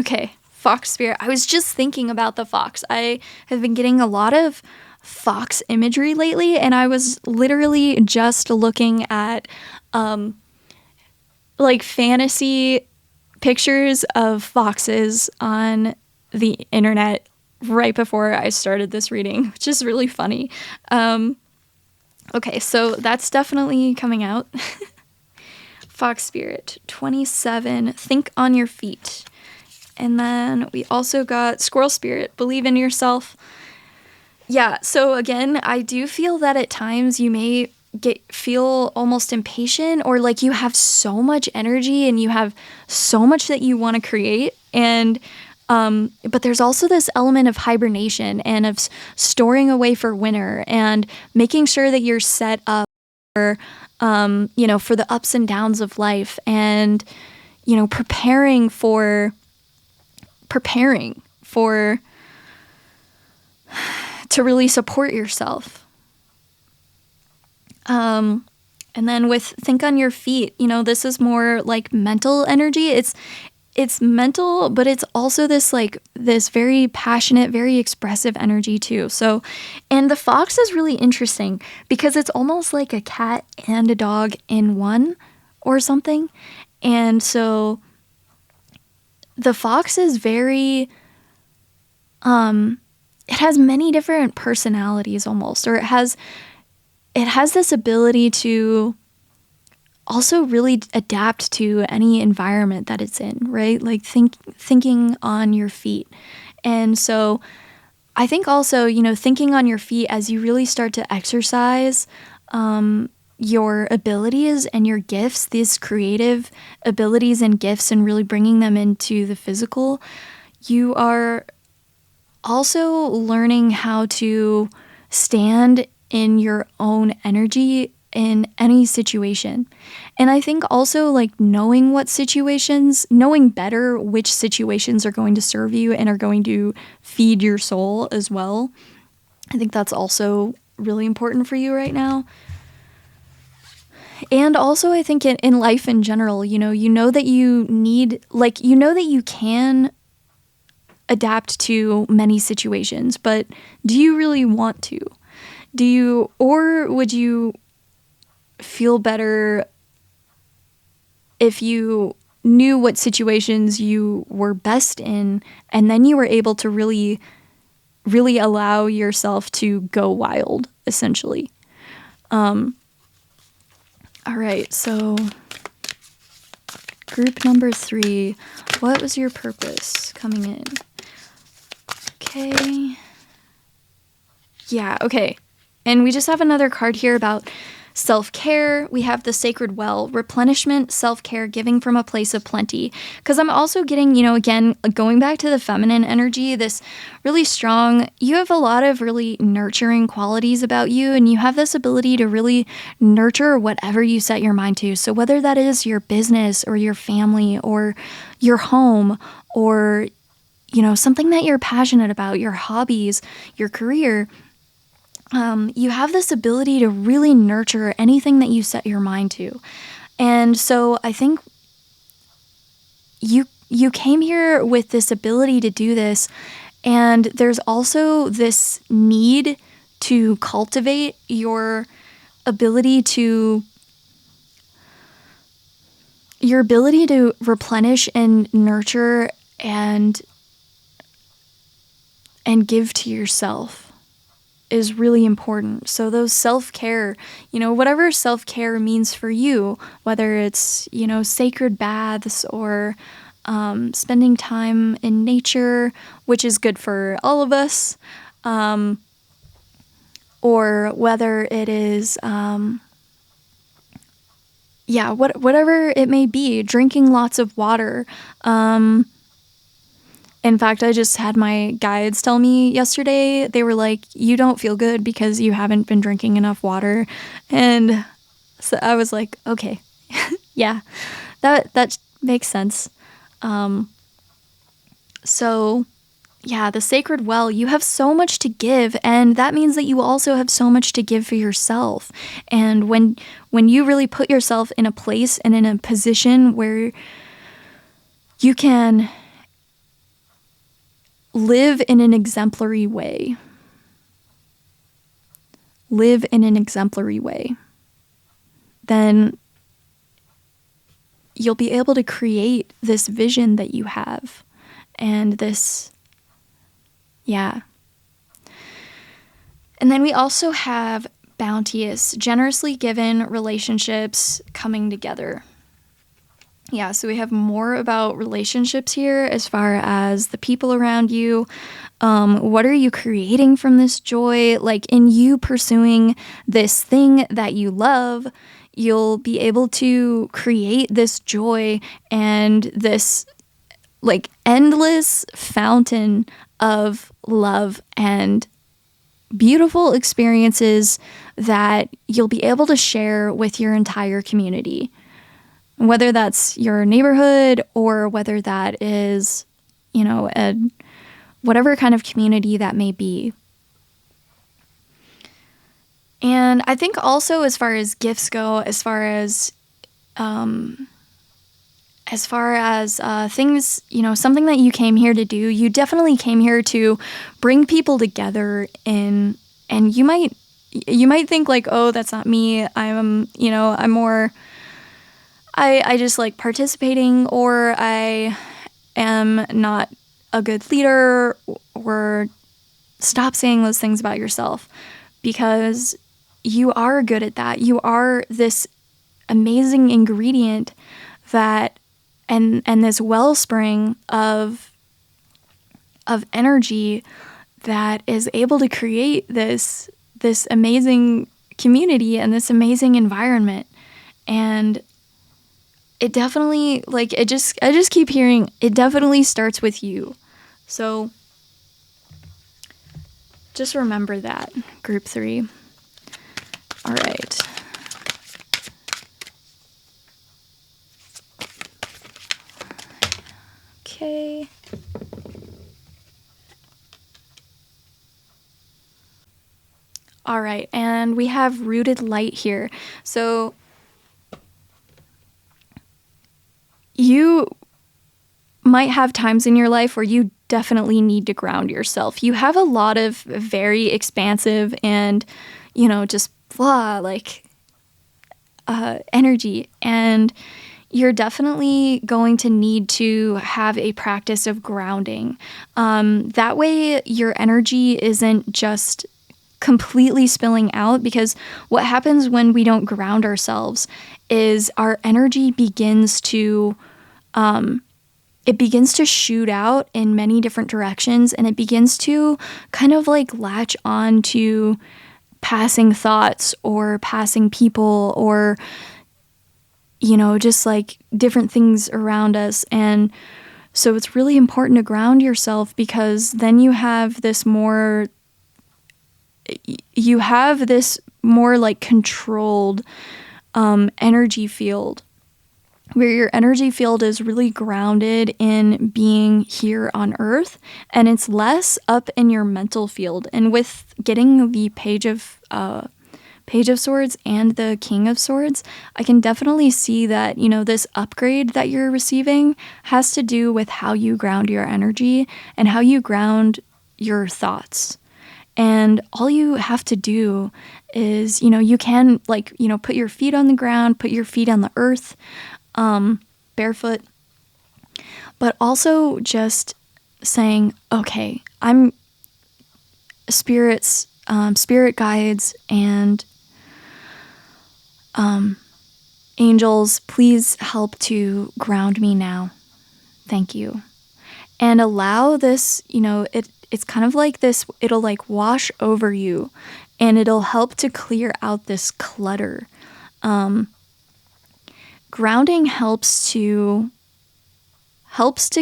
Okay, fox spirit. I was just thinking about the fox. I have been getting a lot of fox imagery lately, and I was literally just looking at like fantasy pictures of foxes on the internet right before I started this reading, which is really funny. Okay, so that's definitely coming out. Fox spirit 27, think on your feet. And then we also got squirrel spirit, believe in yourself. Yeah, so again, I do feel that at times you may feel almost impatient, or like you have so much energy and you have so much that you want to create, and but there's also this element of hibernation and of storing away for winter and making sure that you're set up for for the ups and downs of life. And preparing for to really support yourself. And then with think on your feet, this is more like mental energy. It's mental, but it's also this very passionate, very expressive energy too. So, and the fox is really interesting because it's almost like a cat and a dog in one or something. And so the fox is very, it has many different personalities almost, or it has this ability to also really adapt to any environment that it's in, right? Like thinking on your feet. And so I think also, thinking on your feet as you really start to exercise your abilities and your gifts, these creative abilities and gifts, and really bringing them into the physical, you are also learning how to stand in your own energy in any situation. And I think also knowing better which situations are going to serve you and are going to feed your soul as well. I think that's also really important for you right now. And also I think in life in general, you know that you need, that you can adapt to many situations, but do you really want to? Or would you feel better if you knew what situations you were best in, and then you were able to really, really allow yourself to go wild, essentially. All right, so group number 3, what was your purpose coming in? Okay. Yeah, okay. And we just have another card here about self-care. We have the sacred well, replenishment, self-care, giving from a place of plenty. Because I'm also getting, again, going back to the feminine energy, this really strong, you have a lot of really nurturing qualities about you, and you have this ability to really nurture whatever you set your mind to. So whether that is your business or your family or your home or, something that you're passionate about, your hobbies, your career, you have this ability to really nurture anything that you set your mind to. And so I think you came here with this ability to do this, and there's also this need to cultivate your ability to replenish and nurture and give to yourself is really important. So those self-care, whatever self-care means for you, whether it's, sacred baths or spending time in nature, which is good for all of us, or whether it is, whatever it may be, drinking lots of water. In fact, I just had my guides tell me yesterday, they were like, you don't feel good because you haven't been drinking enough water. And so I was like, okay, yeah, that makes sense. So yeah, the sacred well, you have so much to give, and that means that you also have so much to give for yourself. And when you really put yourself in a place and in a position where you can live in an exemplary way, then you'll be able to create this vision that you have. And this, yeah. And then we also have bounteous, generously given relationships coming together. Yeah, so we have more about relationships here as far as the people around you. What are you creating from this joy? In you pursuing this thing that you love, you'll be able to create this joy and this endless fountain of love and beautiful experiences that you'll be able to share with your entire community. whether that's your neighborhood or whether that is, whatever kind of community that may be. And I think also as far as gifts go, as far as things, something that you came here to do, you definitely came here to bring people together and you might think like, oh, that's not me. I'm more, I just like participating, or I am not a good leader, or stop saying those things about yourself, because you are good at that. You are this amazing ingredient that and this wellspring of energy that is able to create this amazing community and this amazing environment. And it definitely, I just keep hearing, it definitely starts with you. So just remember that, group 3. All right. Okay. All right, and we have rooted light here. So you might have times in your life where you definitely need to ground yourself. You have a lot of very expansive and, just energy, and you're definitely going to need to have a practice of grounding. That way your energy isn't just completely spilling out, because what happens when we don't ground ourselves is our energy begins to shoot out in many different directions, and it begins to kind of like latch on to passing thoughts or passing people, or just like different things around us. And so it's really important to ground yourself, because then you have this more like controlled energy field, where your energy field is really grounded in being here on earth, and it's less up in your mental field. And with getting the Page of Swords and the King of Swords, I can definitely see that, this upgrade that you're receiving has to do with how you ground your energy and how you ground your thoughts. And all you have to do is, you can put your feet on the ground, put your feet on the earth, barefoot, but also just saying, okay, I'm spirit guides and angels, please help to ground me now. Thank you. And allow this, it's kind of like this, it'll like wash over you, and it'll help to clear out this clutter. Grounding helps to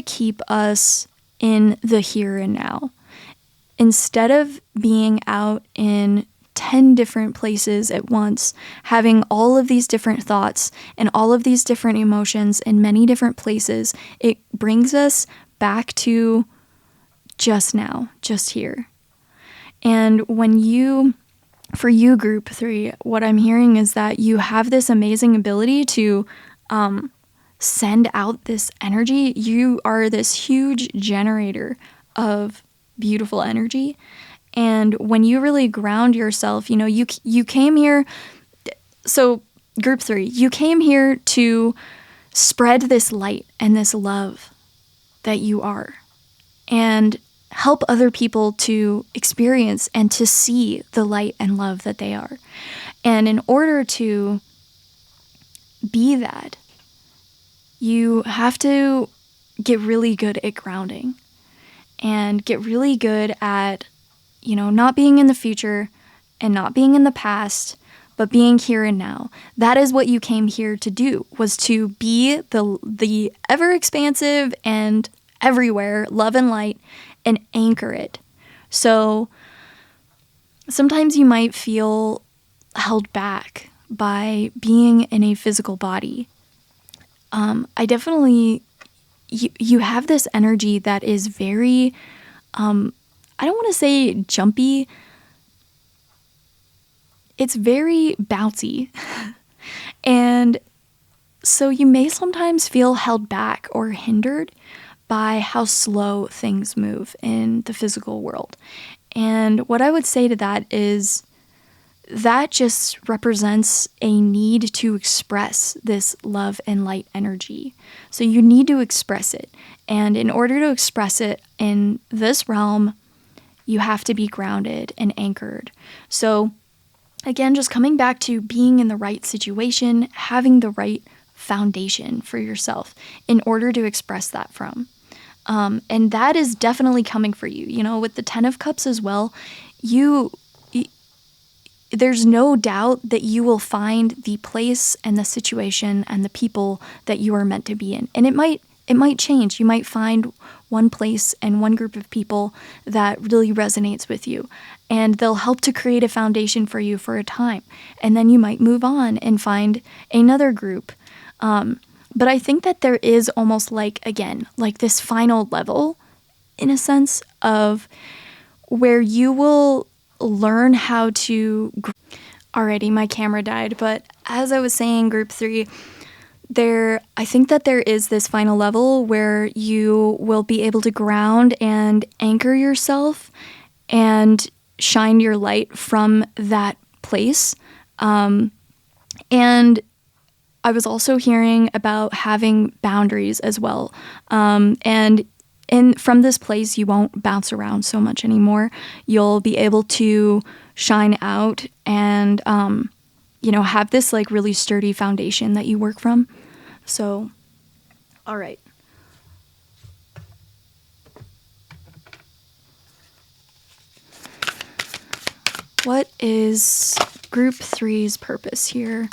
keep us in the here and now. Instead of being out in 10 different places at once, having all of these different thoughts and all of these different emotions in many different places, it brings us back to just now, just here. And for you, group 3, what I'm hearing is that you have this amazing ability to send out this energy. You are this huge generator of beautiful energy. And when you really ground yourself, you came here. So group 3, you came here to spread this light and this love that you are, and help other people to experience and to see the light and love that they are. And in order to be that, you have to get really good at grounding and get really good at, not being in the future and not being in the past, but being here and now. That is what you came here to do, was to be the ever expansive and everywhere love and light, and anchor it. So sometimes you might feel held back by being in a physical body. I definitely, you have this energy that is very, I don't want to say jumpy. It's very bouncy. And so you may sometimes feel held back or hindered by how slow things move in the physical world. And what I would say to that is that just represents a need to express this love and light energy. So you need to express it. And in order to express it in this realm, you have to be grounded and anchored. So again, just coming back to being in the right situation, having the right foundation for yourself in order to express that from. And that is definitely coming for you. You know, with the 10 of Cups as well, there's no doubt that you will find the place and the situation and the people that you are meant to be in. And it might change. You might find one place and one group of people that really resonates with you, and they'll help to create a foundation for you for a time. And then you might move on and find another group. But I think that there is almost like this final level, in a sense, of where you will learn how to. Alrighty, my camera died, but as I was saying, group 3, I think that there is this final level where you will be able to ground and anchor yourself and shine your light from that place. And I was also hearing about having boundaries as well. And from this place, you won't bounce around so much anymore. You'll be able to shine out and, have this like really sturdy foundation that you work from. So, all right. What is group 3's purpose here?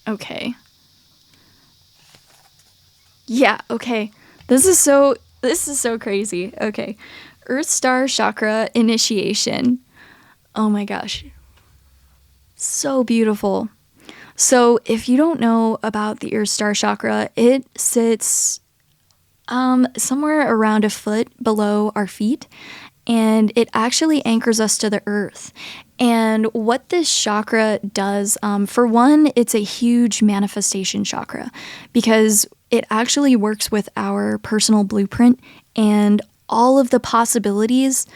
Okay. Yeah, okay. This is so crazy. Okay. Earth Star Chakra initiation. Oh my gosh. So beautiful. So if you don't know about the Earth Star Chakra, it sits somewhere around a foot below our feet, and it actually anchors us to the earth. And what this chakra does, for one, it's a huge manifestation chakra because it actually works with our personal blueprint and all of the possibilities,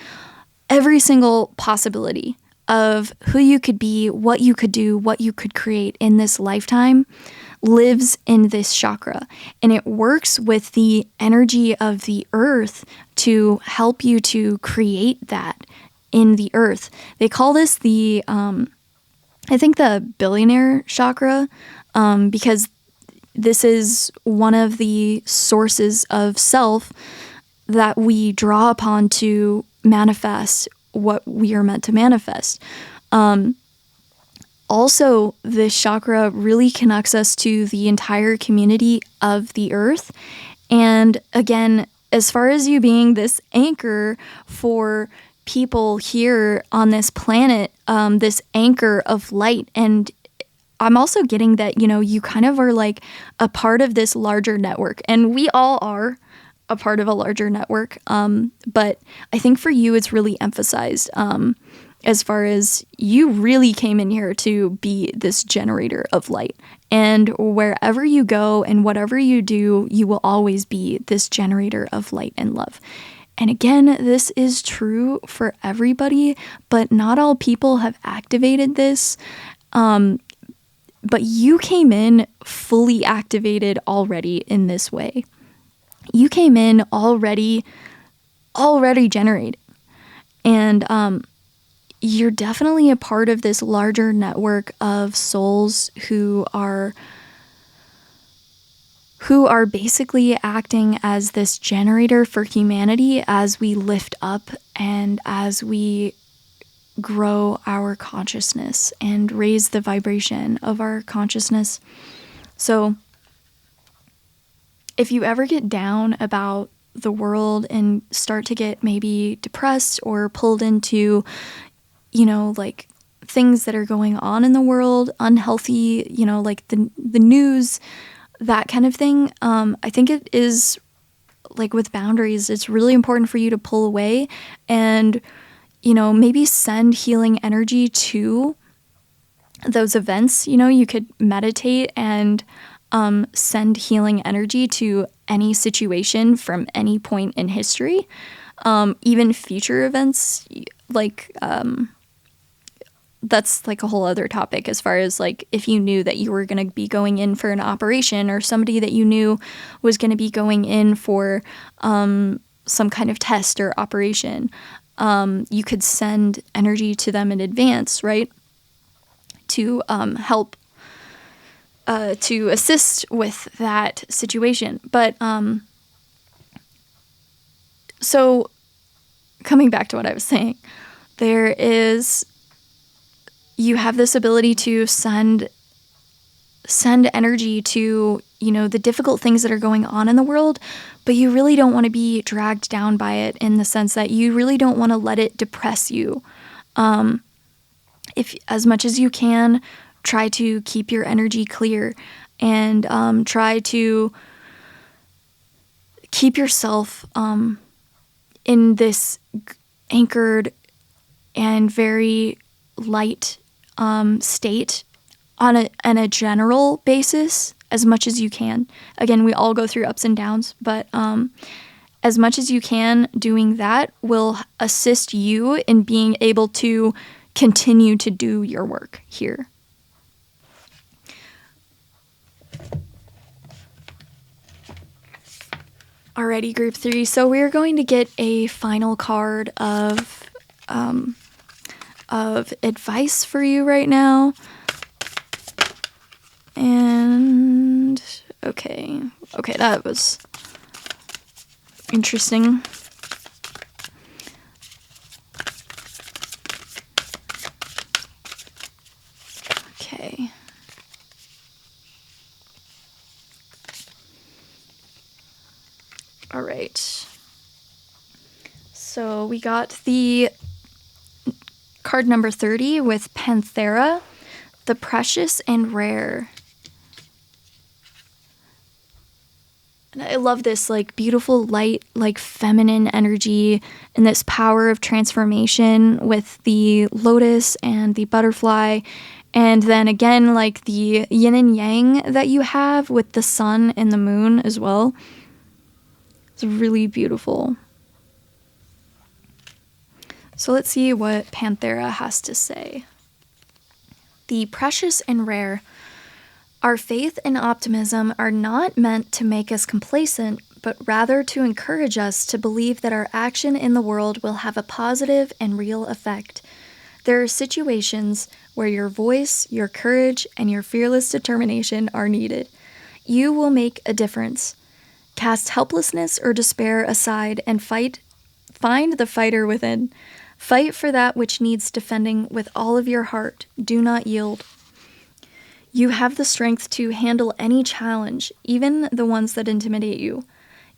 every single possibility of who you could be, what you could do, what you could create in this lifetime lives in this chakra. And it works with the energy of the earth to help you to create that in the earth. They call this the, I think the billionaire chakra, because this is one of the sources of self that we draw upon to manifest what we are meant to manifest. Also, this chakra really connects us to the entire community of the earth. And again, as far as you being this anchor for people here on this planet, this anchor of light. And I'm also getting that, you kind of are like a part of this larger network, and we all are a part of a larger network. But I think for you, it's really emphasized, as far as you really came in here to be this generator of light. And wherever you go and whatever you do, you will always be this generator of light and love. And again, this is true for everybody, but not all people have activated this. But you came in fully activated already in this way. You came in already generated. And you're definitely a part of this larger network of souls who are basically acting as this generator for humanity as we lift up and as we grow our consciousness and raise the vibration of our consciousness. So if you ever get down about the world and start to get maybe depressed or pulled into, like things that are going on in the world, unhealthy, like the news, that kind of thing. I think it is, like with boundaries, it's really important for you to pull away and, maybe send healing energy to those events. You could meditate and send healing energy to any situation from any point in history, even future events. Like, that's like a whole other topic, as far as like if you knew that you were going to be going in for an operation, or somebody that you knew was going to be going in for some kind of test or operation, you could send energy to them in advance, right? To help, to assist with that situation. But so coming back to what I was saying, you have this ability to send energy to, the difficult things that are going on in the world, but you really don't want to be dragged down by it, in the sense that you really don't want to let it depress you. If, as much as you can, try to keep your energy clear, and try to keep yourself in this anchored and very light state on a general basis, as much as you can. Again, we all go through ups and downs, but as much as you can, doing that will assist you in being able to continue to do your work here. Alrighty, group 3. So we're going to get a final card of advice for you right now. And okay, that was interesting. Okay. All right. So we got the card number 30 with Panthera, the precious and rare. And I love this, like, beautiful light, like feminine energy, and this power of transformation with the lotus and the butterfly. And then again, like the yin and yang that you have with the sun and the moon as well. It's really beautiful. So let's see what Panthera has to say. The precious and rare. Our faith and optimism are not meant to make us complacent, but rather to encourage us to believe that our action in the world will have a positive and real effect. There are situations where your voice, your courage, and your fearless determination are needed. You will make a difference. Cast helplessness or despair aside and find the fighter within. Fight for that which needs defending with all of your heart. Do not yield. You have the strength to handle any challenge, even the ones that intimidate you.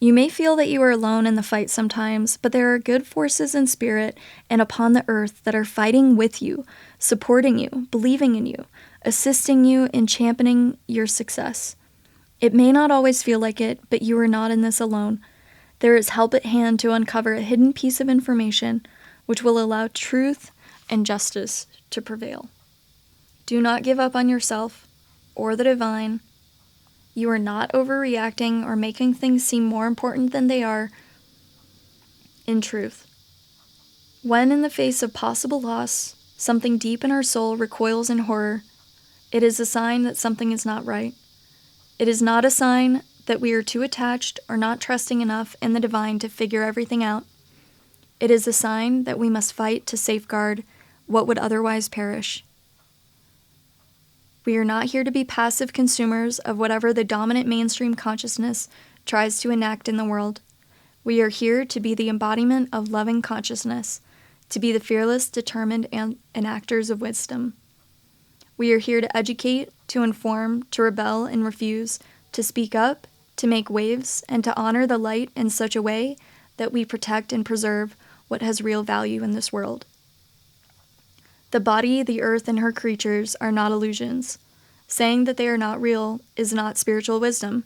You may feel that you are alone in the fight sometimes, but there are good forces in spirit and upon the earth that are fighting with you, supporting you, believing in you, assisting you in championing your success. It may not always feel like it, but you are not in this alone. There is help at hand to uncover a hidden piece of information which will allow truth and justice to prevail. Do not give up on yourself or the divine. You are not overreacting or making things seem more important than they are. In truth, when in the face of possible loss, something deep in our soul recoils in horror, it is a sign that something is not right. It is not a sign that we are too attached or not trusting enough in the divine to figure everything out. It is a sign that we must fight to safeguard what would otherwise perish. We are not here to be passive consumers of whatever the dominant mainstream consciousness tries to enact in the world. We are here to be the embodiment of loving consciousness, to be the fearless, determined enactors of wisdom. We are here to educate, to inform, to rebel and refuse, to speak up, to make waves, and to honor the light in such a way that we protect and preserve what has real value in this world. The body, the earth, and her creatures are not illusions. Saying that they are not real is not spiritual wisdom.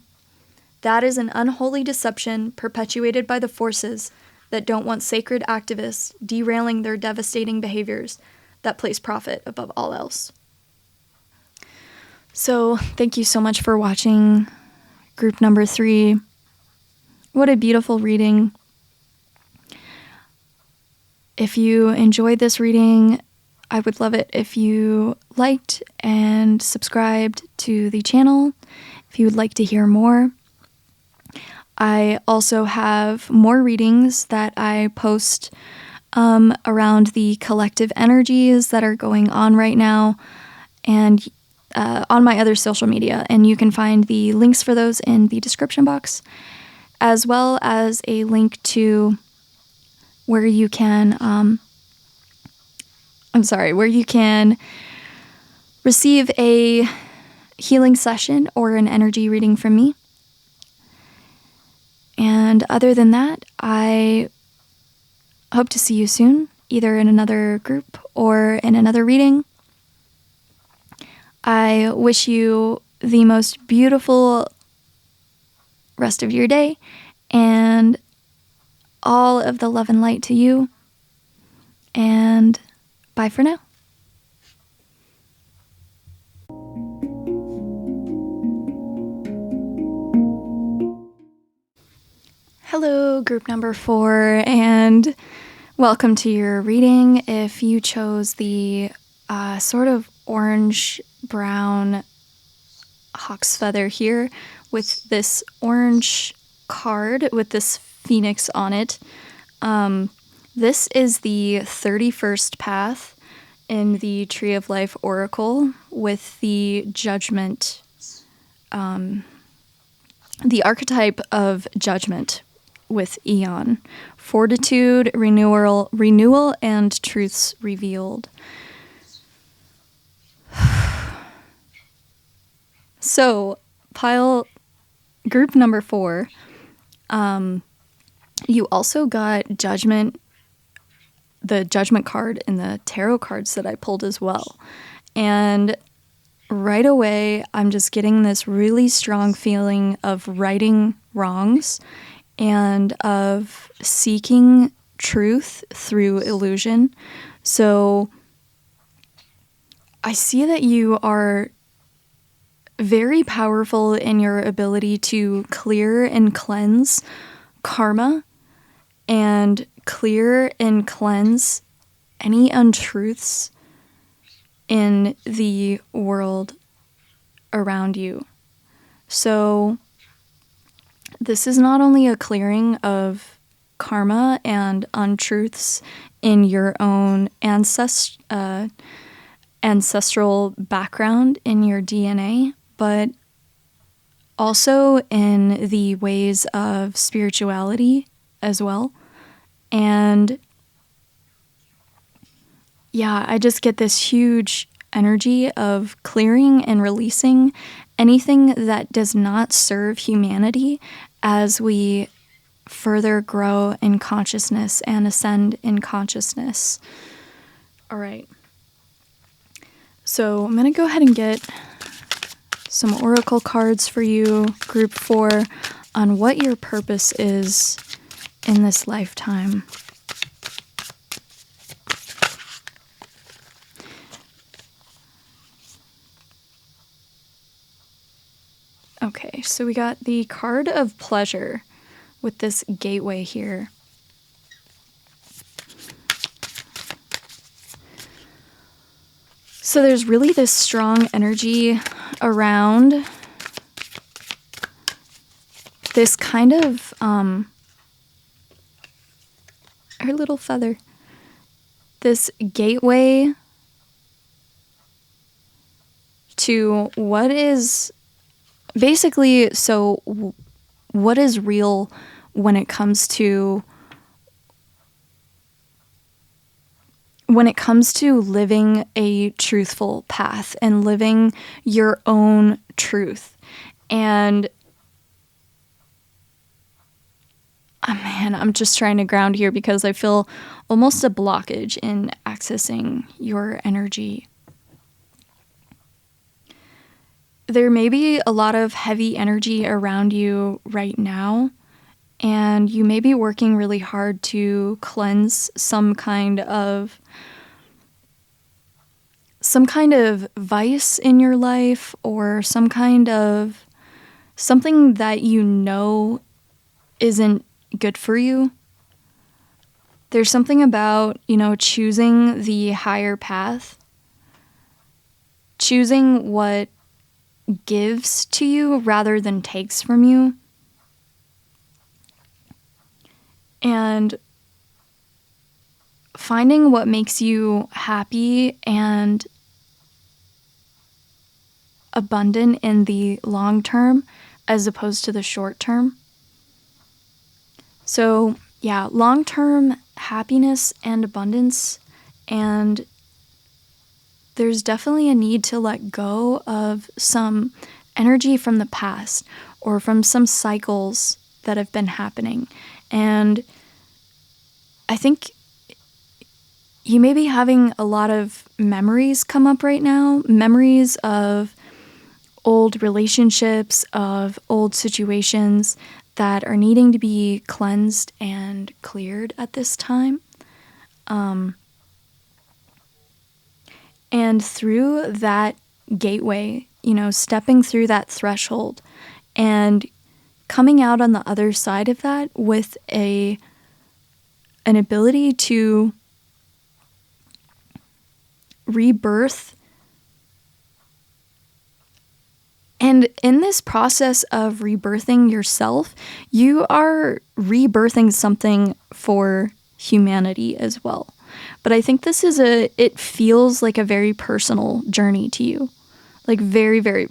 That is an unholy deception perpetuated by the forces that don't want sacred activists derailing their devastating behaviors that place profit above all else. So, thank you so much for watching group number 3. What a beautiful reading. If you enjoyed this reading, I would love it if you liked and subscribed to the channel if you would like to hear more. I also have more readings that I post around the collective energies that are going on right now and on my other social media. And you can find the links for those in the description box, as well as a link to where you can, where you can receive a healing session or an energy reading from me. And other than that, I hope to see you soon, either in another group or in another reading. I wish you the most beautiful rest of your day and all of the love and light to you. And bye for now. Hello, group number 4, and welcome to your reading. If you chose the sort of orange-brown hawk's feather here with this orange card with this phoenix on it, this is the 31st path in the Tree of Life Oracle with the Judgment, the archetype of Judgment with Eon. Fortitude, renewal, and truths revealed. So, group number 4, you also got Judgment, the Judgment card in the tarot cards that I pulled as well. And right away, I'm just getting this really strong feeling of righting wrongs and of seeking truth through illusion. So I see that you are very powerful in your ability to clear and cleanse karma and clear and cleanse any untruths in the world around you. So this is not only a clearing of karma and untruths in your own ancestral background in your DNA, but also in the ways of spirituality as well. And yeah, I just get this huge energy of clearing and releasing anything that does not serve humanity as we further grow in consciousness and ascend in consciousness. All right. So I'm going to go ahead and get some oracle cards for you, group 4, on what your purpose is in this lifetime. Okay, so we got the card of pleasure with this gateway here. So there's really this strong energy around this kind of, her little feather, this gateway to what is basically, so what is real when it comes to living a truthful path and living your own truth. And Oh man, I'm just trying to ground here because I feel almost a blockage in accessing your energy. There may be a lot of heavy energy around you right now, and you may be working really hard to cleanse some kind of vice in your life, or some kind of something that you know isn't good for you. There's something about, choosing the higher path, choosing what gives to you rather than takes from you. And finding what makes you happy and abundant in the long term as opposed to the short term. So, yeah, long-term happiness and abundance, and there's definitely a need to let go of some energy from the past or from some cycles that have been happening. And I think you may be having a lot of memories come up right now, memories of old relationships, of old situations that are needing to be cleansed and cleared at this time. And through that gateway, stepping through that threshold and coming out on the other side of that with an ability to rebirth. And in this process of rebirthing yourself, you are rebirthing something for humanity as well. But I think it feels like a very personal journey to you. Like very, very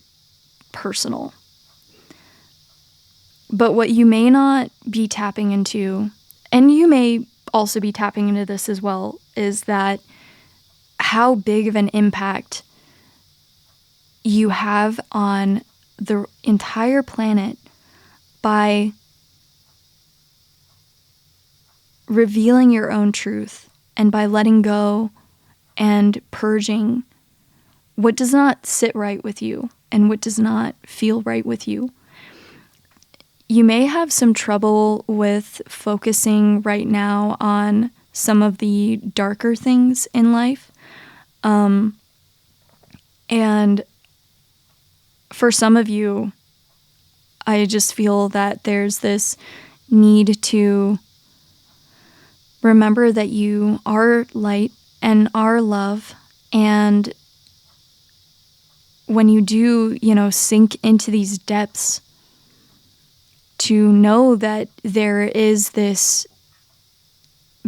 personal. But what you may not be tapping into, and you may also be tapping into this as well, is that how big of an impact you have on the entire planet by revealing your own truth and by letting go and purging what does not sit right with you and what does not feel right with you. You may have some trouble with focusing right now on some of the darker things in life. And for some of you, I just feel that there's this need to remember that you are light and are love. And when you do, sink into these depths, to know that there is this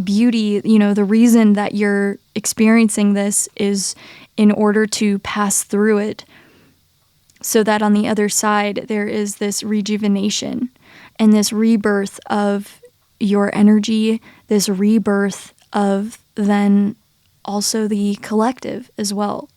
beauty, the reason that you're experiencing this is in order to pass through it, so that on the other side there is this rejuvenation and this rebirth of your energy, this rebirth of then also the collective as well.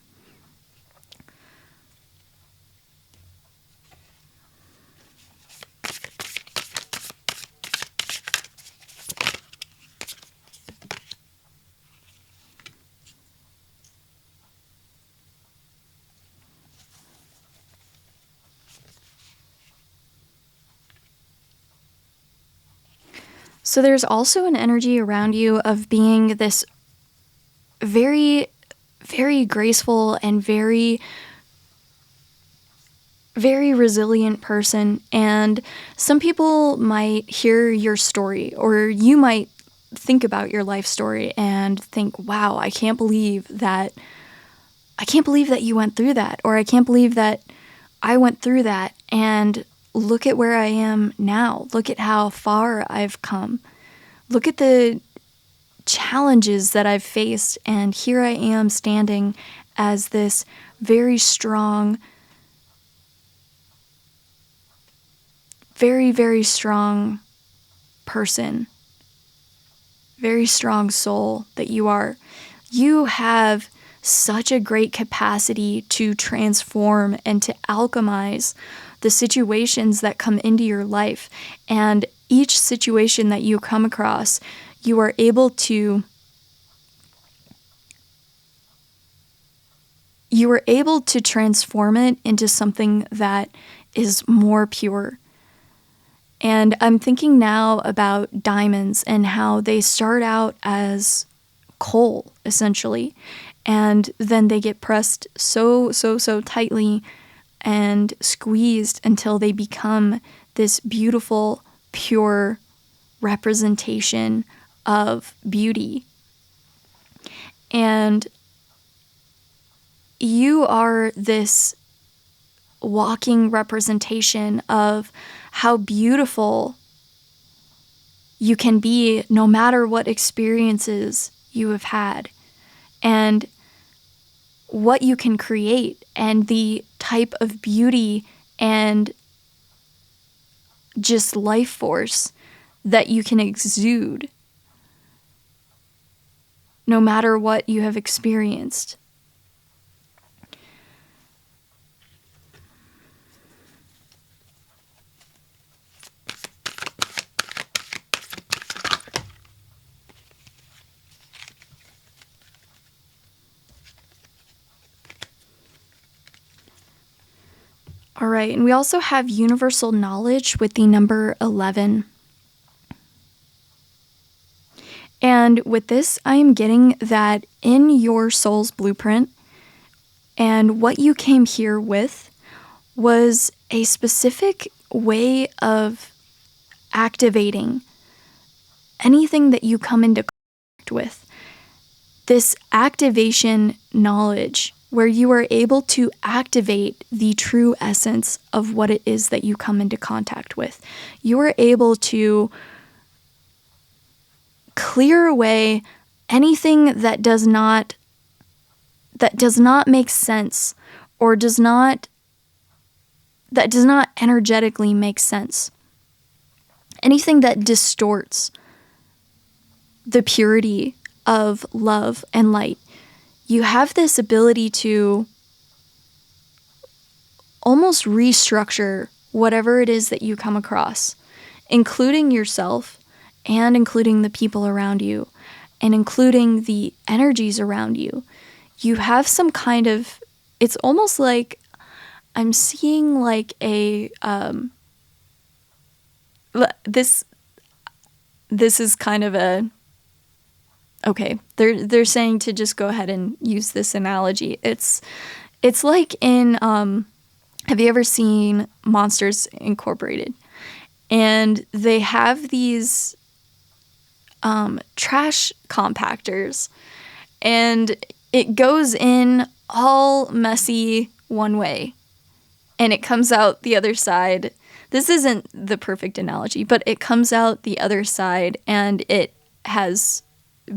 So there's also an energy around you of being this very, very graceful and very, very resilient person. And some people might hear your story, or you might think about your life story and think, wow, I can't believe that you went through that, or I can't believe that I went through that, and look at where I am now. Look at how far I've come. Look at the challenges that I've faced, and here I am standing as this very strong, very, very strong person, very strong soul that you are. You have such a great capacity to transform and to alchemize the situations that come into your life. And each situation that you come across, you are able to transform it into something that is more pure. And I'm thinking now about diamonds and how they start out as coal, essentially, and then they get pressed so tightly and squeezed until they become this beautiful, pure representation of beauty. And you are this walking representation of how beautiful you can be no matter what experiences you have had, and what you can create, and the type of beauty and just life force that you can exude no matter what you have experienced. All right, and we also have universal knowledge with the number 11. And with this, I am getting that in your soul's blueprint, and what you came here with was a specific way of activating anything that you come into contact with. This activation knowledge, where you are able to activate the true essence of what it is that you come into contact with. You are able to clear away anything that does not make sense, or does not energetically make sense. Anything that distorts the purity of love and light. You have this ability to almost restructure whatever it is that you come across, including yourself and including the people around you and including the energies around you. You have some kind of, it's almost like I'm seeing like a, this is kind of a, okay, they're saying to just go ahead and use this analogy. It's like in, have you ever seen Monsters Incorporated? And they have these trash compactors, and it goes in all messy one way, and it comes out the other side. This isn't the perfect analogy, but it comes out the other side, and it has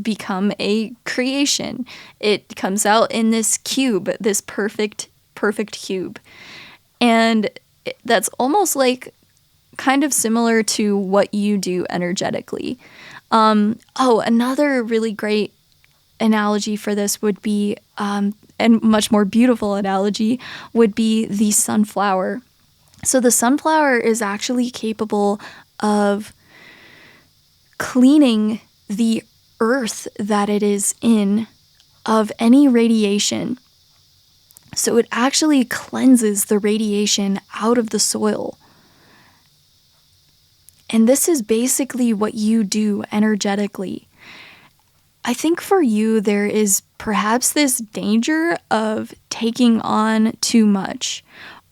become a creation. It comes out in this cube, this perfect cube. And that's almost like kind of similar to what you do energetically. Another really great analogy for this would be, and much more beautiful analogy, would be the sunflower. So the sunflower is actually capable of cleaning the earth that it is in of any radiation. So it actually cleanses the radiation out of the soil. And this is basically what you do energetically. I think for you, there is perhaps this danger of taking on too much,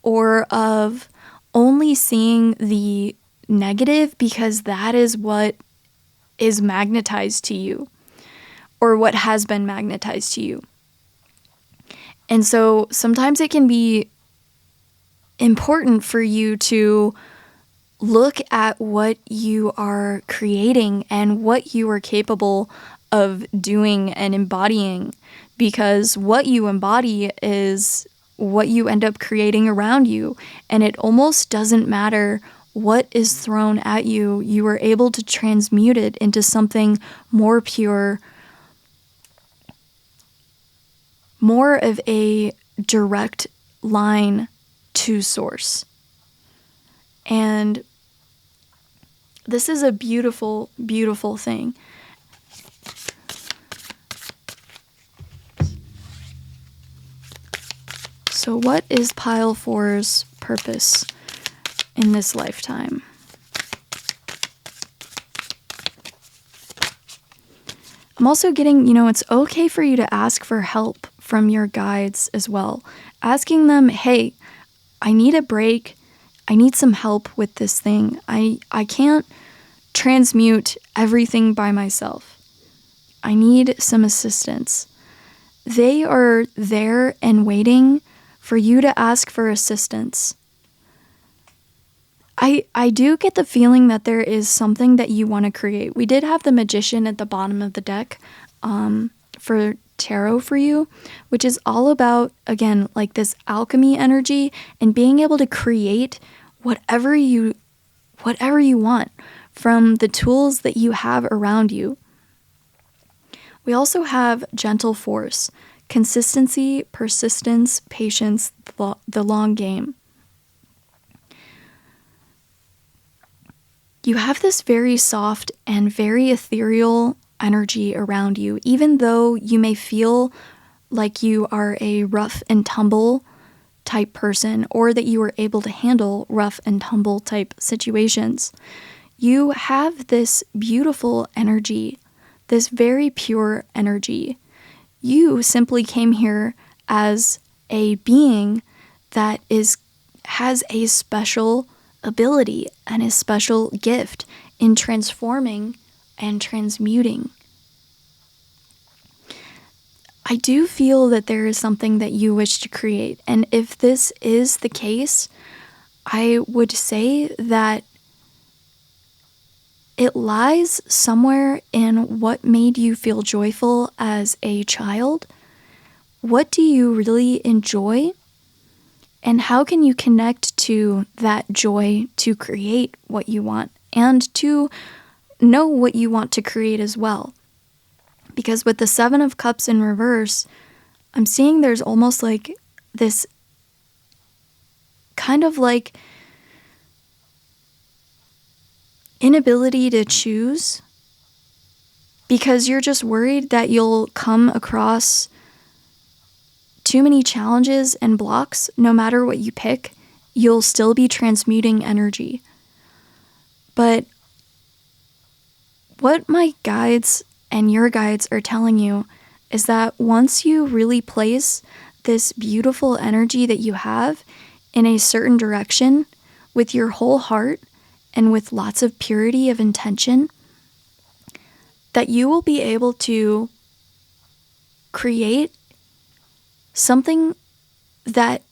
or of only seeing the negative because that is what is magnetized to you, or what has been magnetized to you. And so sometimes it can be important for you to look at what you are creating and what you are capable of doing and embodying, because what you embody is what you end up creating around you. And it almost doesn't matter what is thrown at you. You are able to transmute it into something more pure, more of a direct line to source. And This is a beautiful, beautiful thing. So what is pile 4's purpose in this lifetime? I'm also getting, it's okay for you to ask for help from your guides as well. Asking them, hey, I need a break. I need some help with this thing. I can't transmute everything by myself. I need some assistance. They are there and waiting for you to ask for assistance. I do get the feeling that there is something that you want to create. We did have the Magician at the bottom of the deck for tarot for you, which is all about, again, like this alchemy energy and being able to create whatever you want from the tools that you have around you. We also have gentle force, consistency, persistence, patience, the long game. You have this very soft and very ethereal energy around you, even though you may feel like you are a rough and tumble type person, or that you are able to handle rough and tumble type situations. You have this beautiful energy, this very pure energy. You simply came here as a being that has a special ability and a special gift in transforming and transmuting. I do feel that there is something that you wish to create, and if this is the case, I would say that it lies somewhere in what made you feel joyful as a child. What do you really enjoy? And how can you connect to that joy to create what you want and to know what you want to create as well? Because with the 7 of Cups in reverse, I'm seeing there's almost like this kind of like inability to choose because you're just worried that you'll come across too many challenges and blocks. No matter what you pick, you'll still be transmuting energy. But what my guides and your guides are telling you is that once you really place this beautiful energy that you have in a certain direction with your whole heart and with lots of purity of intention, that you will be able to create something that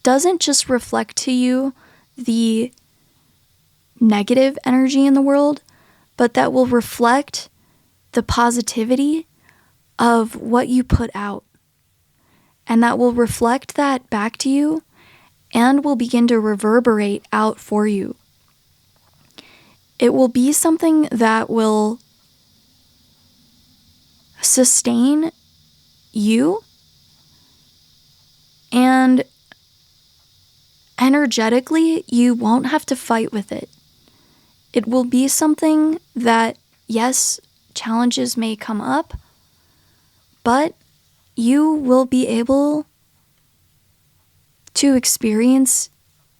doesn't just reflect to you the negative energy in the world, but that will reflect the positivity of what you put out. And that will reflect that back to you and will begin to reverberate out for you. It will be something that will sustain you, and energetically, you won't have to fight with it. It will be something that, yes, challenges may come up, but you will be able to experience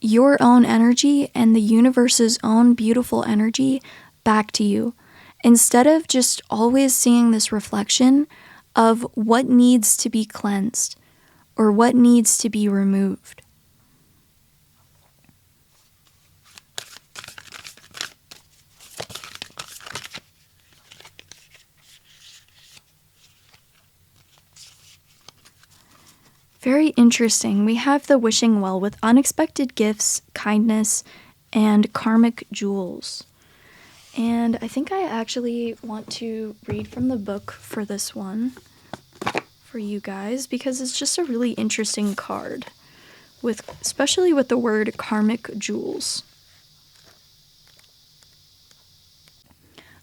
your own energy and the universe's own beautiful energy back to you, instead of just always seeing this reflection of what needs to be cleansed or what needs to be removed. Very interesting. We have the wishing well with unexpected gifts, kindness, and karmic jewels. And I think I actually want to read from the book for this one for you guys, because it's just a really interesting card, especially with the word karmic jewels.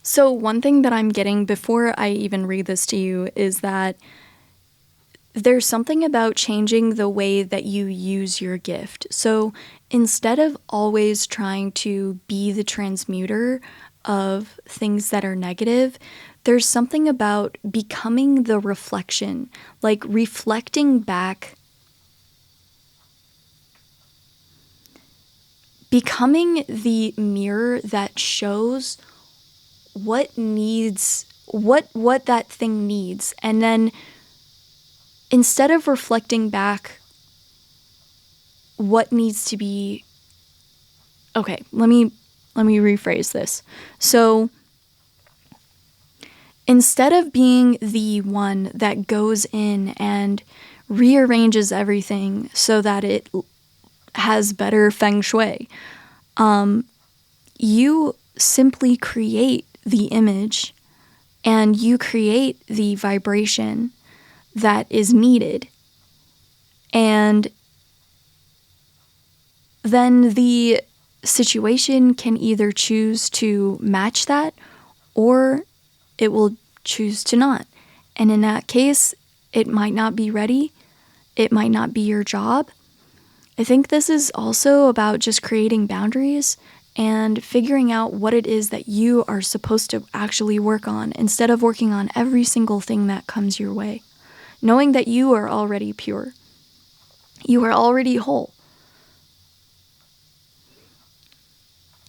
So one thing that I'm getting before I even read this to you is that there's something about changing the way that you use your gift. So instead of always trying to be the transmuter of things that are negative, there's something about becoming the reflection, like reflecting back, becoming the mirror that shows what that thing needs. And then instead of reflecting back what needs to be, okay, let me rephrase this. So instead of being the one that goes in and rearranges everything so that it has better feng shui, you simply create the image and you create the vibration that is needed. And then the situation can either choose to match that or it will choose to not. And in that case, it might not be ready. It might not be your job. I think this is also about just creating boundaries and figuring out what it is that you are supposed to actually work on instead of working on every single thing that comes your way. Knowing that you are already pure. You are already whole.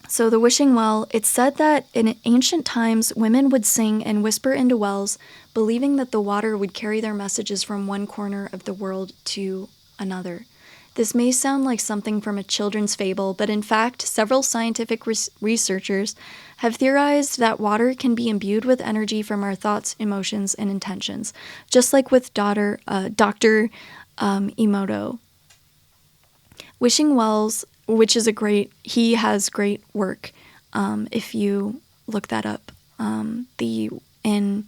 So the wishing well, it's said that in ancient times, women would sing and whisper into wells, believing that the water would carry their messages from one corner of the world to another. This may sound like something from a children's fable, but in fact, several scientific researchers have theorized that water can be imbued with energy from our thoughts, emotions, and intentions, just like with Dr. Emoto. Wishing wells, which is he has great work, if you look that up, in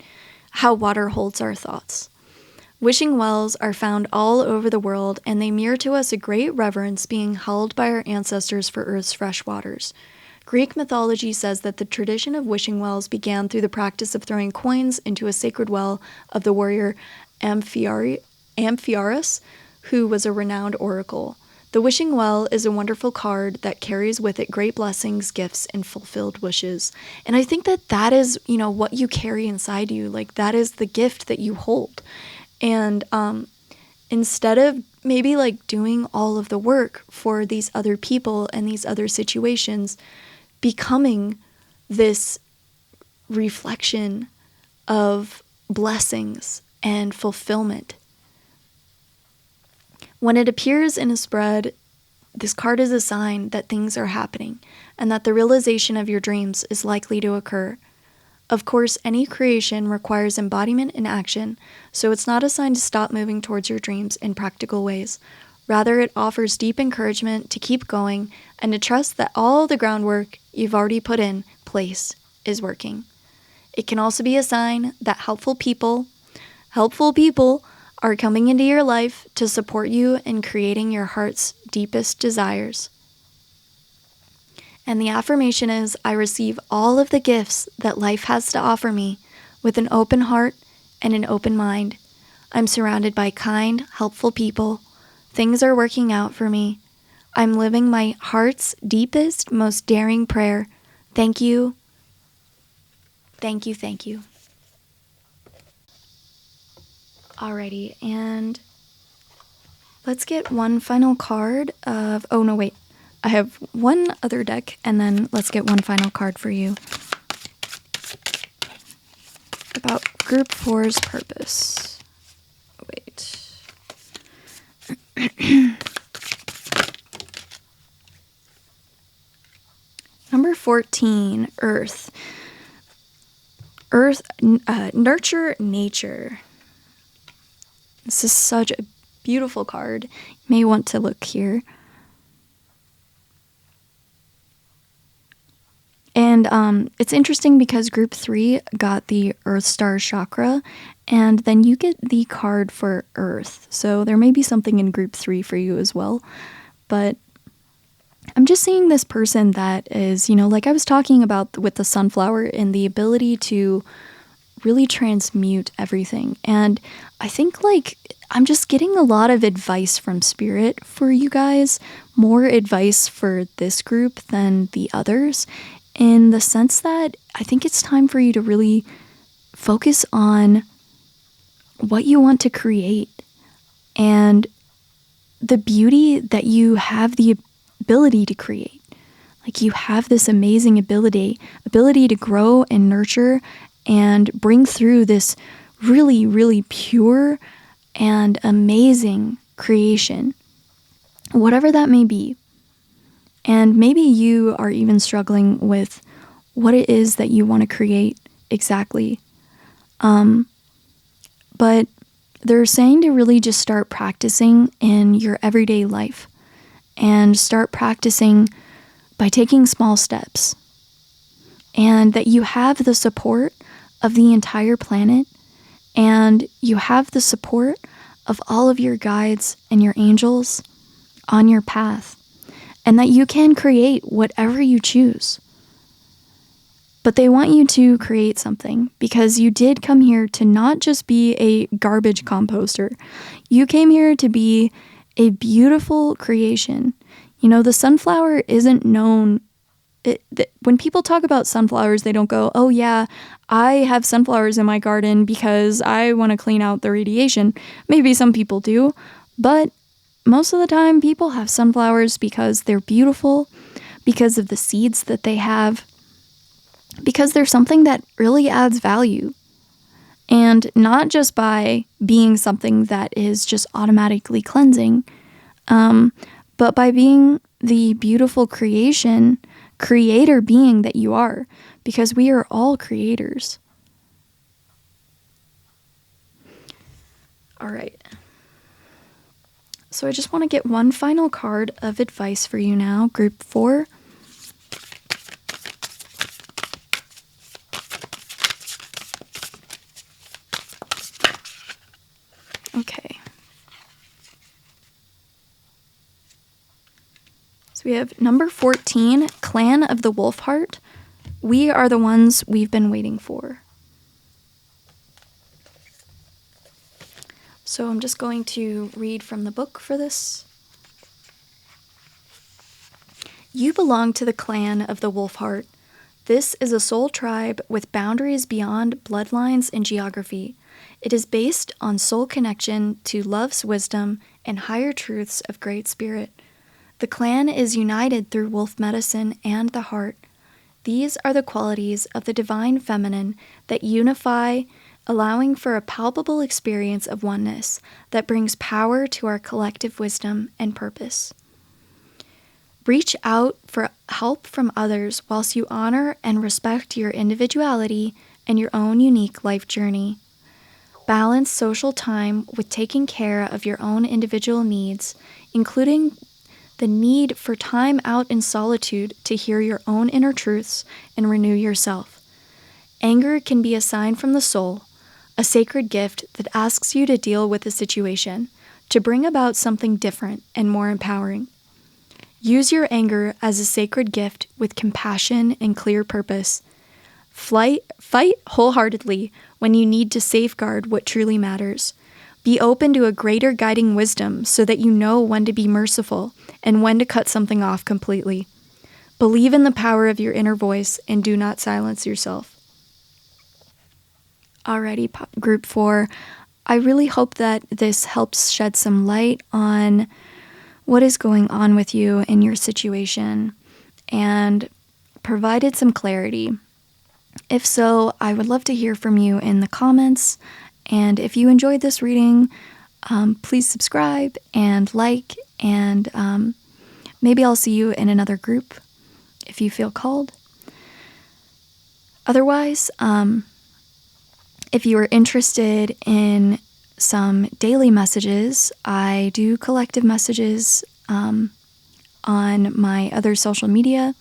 how water holds our thoughts. Wishing wells are found all over the world, and they mirror to us a great reverence being held by our ancestors for Earth's fresh waters. Greek mythology says that the tradition of wishing wells began through the practice of throwing coins into a sacred well of the warrior Amphiaraus, who was a renowned oracle. The wishing well is a wonderful card that carries with it great blessings, gifts, and fulfilled wishes. And I think that is, what you carry inside you. Like, that is the gift that you hold. And instead of maybe doing all of the work for these other people and these other situations, becoming this reflection of blessings and fulfillment. When it appears in a spread, this card is a sign that things are happening and that the realization of your dreams is likely to occur. Of course, any creation requires embodiment and action, so it's not a sign to stop moving towards your dreams in practical ways. Rather, it offers deep encouragement to keep going and to trust that all the groundwork you've already put in place is working. It can also be a sign that helpful people are coming into your life to support you in creating your heart's deepest desires. And the affirmation is, I receive all of the gifts that life has to offer me with an open heart and an open mind. I'm surrounded by kind, helpful people. Things are working out for me. I'm living my heart's deepest, most daring prayer. Thank you. Thank you, thank you. Alrighty, and let's get one final card of, oh no, wait. I have one other deck, and then let's get one final card for you about Group 4's purpose. Wait. Number 14, Earth. Nurture nature. This is such a beautiful card. You may want to look here. And it's interesting because Group 3 got the Earth Star Chakra, and then you get the card for Earth. So there may be something in Group 3 for you as well. But I'm just seeing this person that is, like I was talking about with the sunflower and the ability to really transmute everything. And I think I'm just getting a lot of advice from Spirit for you guys, more advice for this group than the others. in the sense that I think it's time for you to really focus on what you want to create and the beauty that you have the ability to create. Like, you have this amazing ability to grow and nurture and bring through this really, really pure and amazing creation, whatever that may be. And maybe you are even struggling with what it is that you want to create exactly. But they're saying to really just start practicing in your everyday life and start practicing by taking small steps, and that you have the support of the entire planet, and you have the support of all of your guides and your angels on your path, and that you can create whatever you choose. But they want you to create something, because you did come here to not just be a garbage composter. You came here to be a beautiful creation. You know, the sunflower isn't known. When people talk about sunflowers, they don't go, oh yeah, I have sunflowers in my garden because I want to clean out the radiation. Maybe some people do, but most of the time people have sunflowers because they're beautiful, because of the seeds that they have, because they're something that really adds value. And not just by being something that is just automatically cleansing, but by being the beautiful creator being that you are, because we are all creators. All right. So I just want to get one final card of advice for you now, group 4. Okay. So we have number 14, Clan of the Wolf Heart. We are the ones we've been waiting for. So I'm just going to read from the book for this. You belong to the clan of the Wolf Heart. This is a soul tribe with boundaries beyond bloodlines and geography. It is based on soul connection to love's wisdom and higher truths of Great Spirit. The clan is united through wolf medicine and the heart. These are the qualities of the divine feminine that unify, allowing for a palpable experience of oneness that brings power to our collective wisdom and purpose. Reach out for help from others whilst you honor and respect your individuality and your own unique life journey. Balance social time with taking care of your own individual needs, including the need for time out in solitude to hear your own inner truths and renew yourself. Anger can be a sign from the soul, a sacred gift that asks you to deal with a situation, to bring about something different and more empowering. Use your anger as a sacred gift with compassion and clear purpose. Fight wholeheartedly when you need to safeguard what truly matters. Be open to a greater guiding wisdom so that you know when to be merciful and when to cut something off completely. Believe in the power of your inner voice and do not silence yourself. Alrighty, group 4. I really hope that this helps shed some light on what is going on with you in your situation and provided some clarity. If so, I would love to hear from you in the comments. And if you enjoyed this reading, please subscribe and like, and maybe I'll see you in another group if you feel called. Otherwise, if you are interested in some daily messages, I do collective messages on my other social media,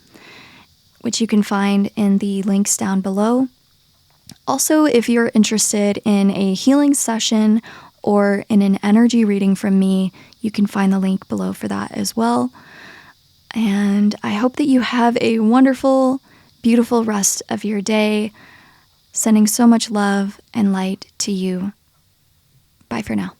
which you can find in the links down below. Also, if you're interested in a healing session or in an energy reading from me, you can find the link below for that as well. And I hope that you have a wonderful, beautiful rest of your day. Sending so much love and light to you. Bye for now.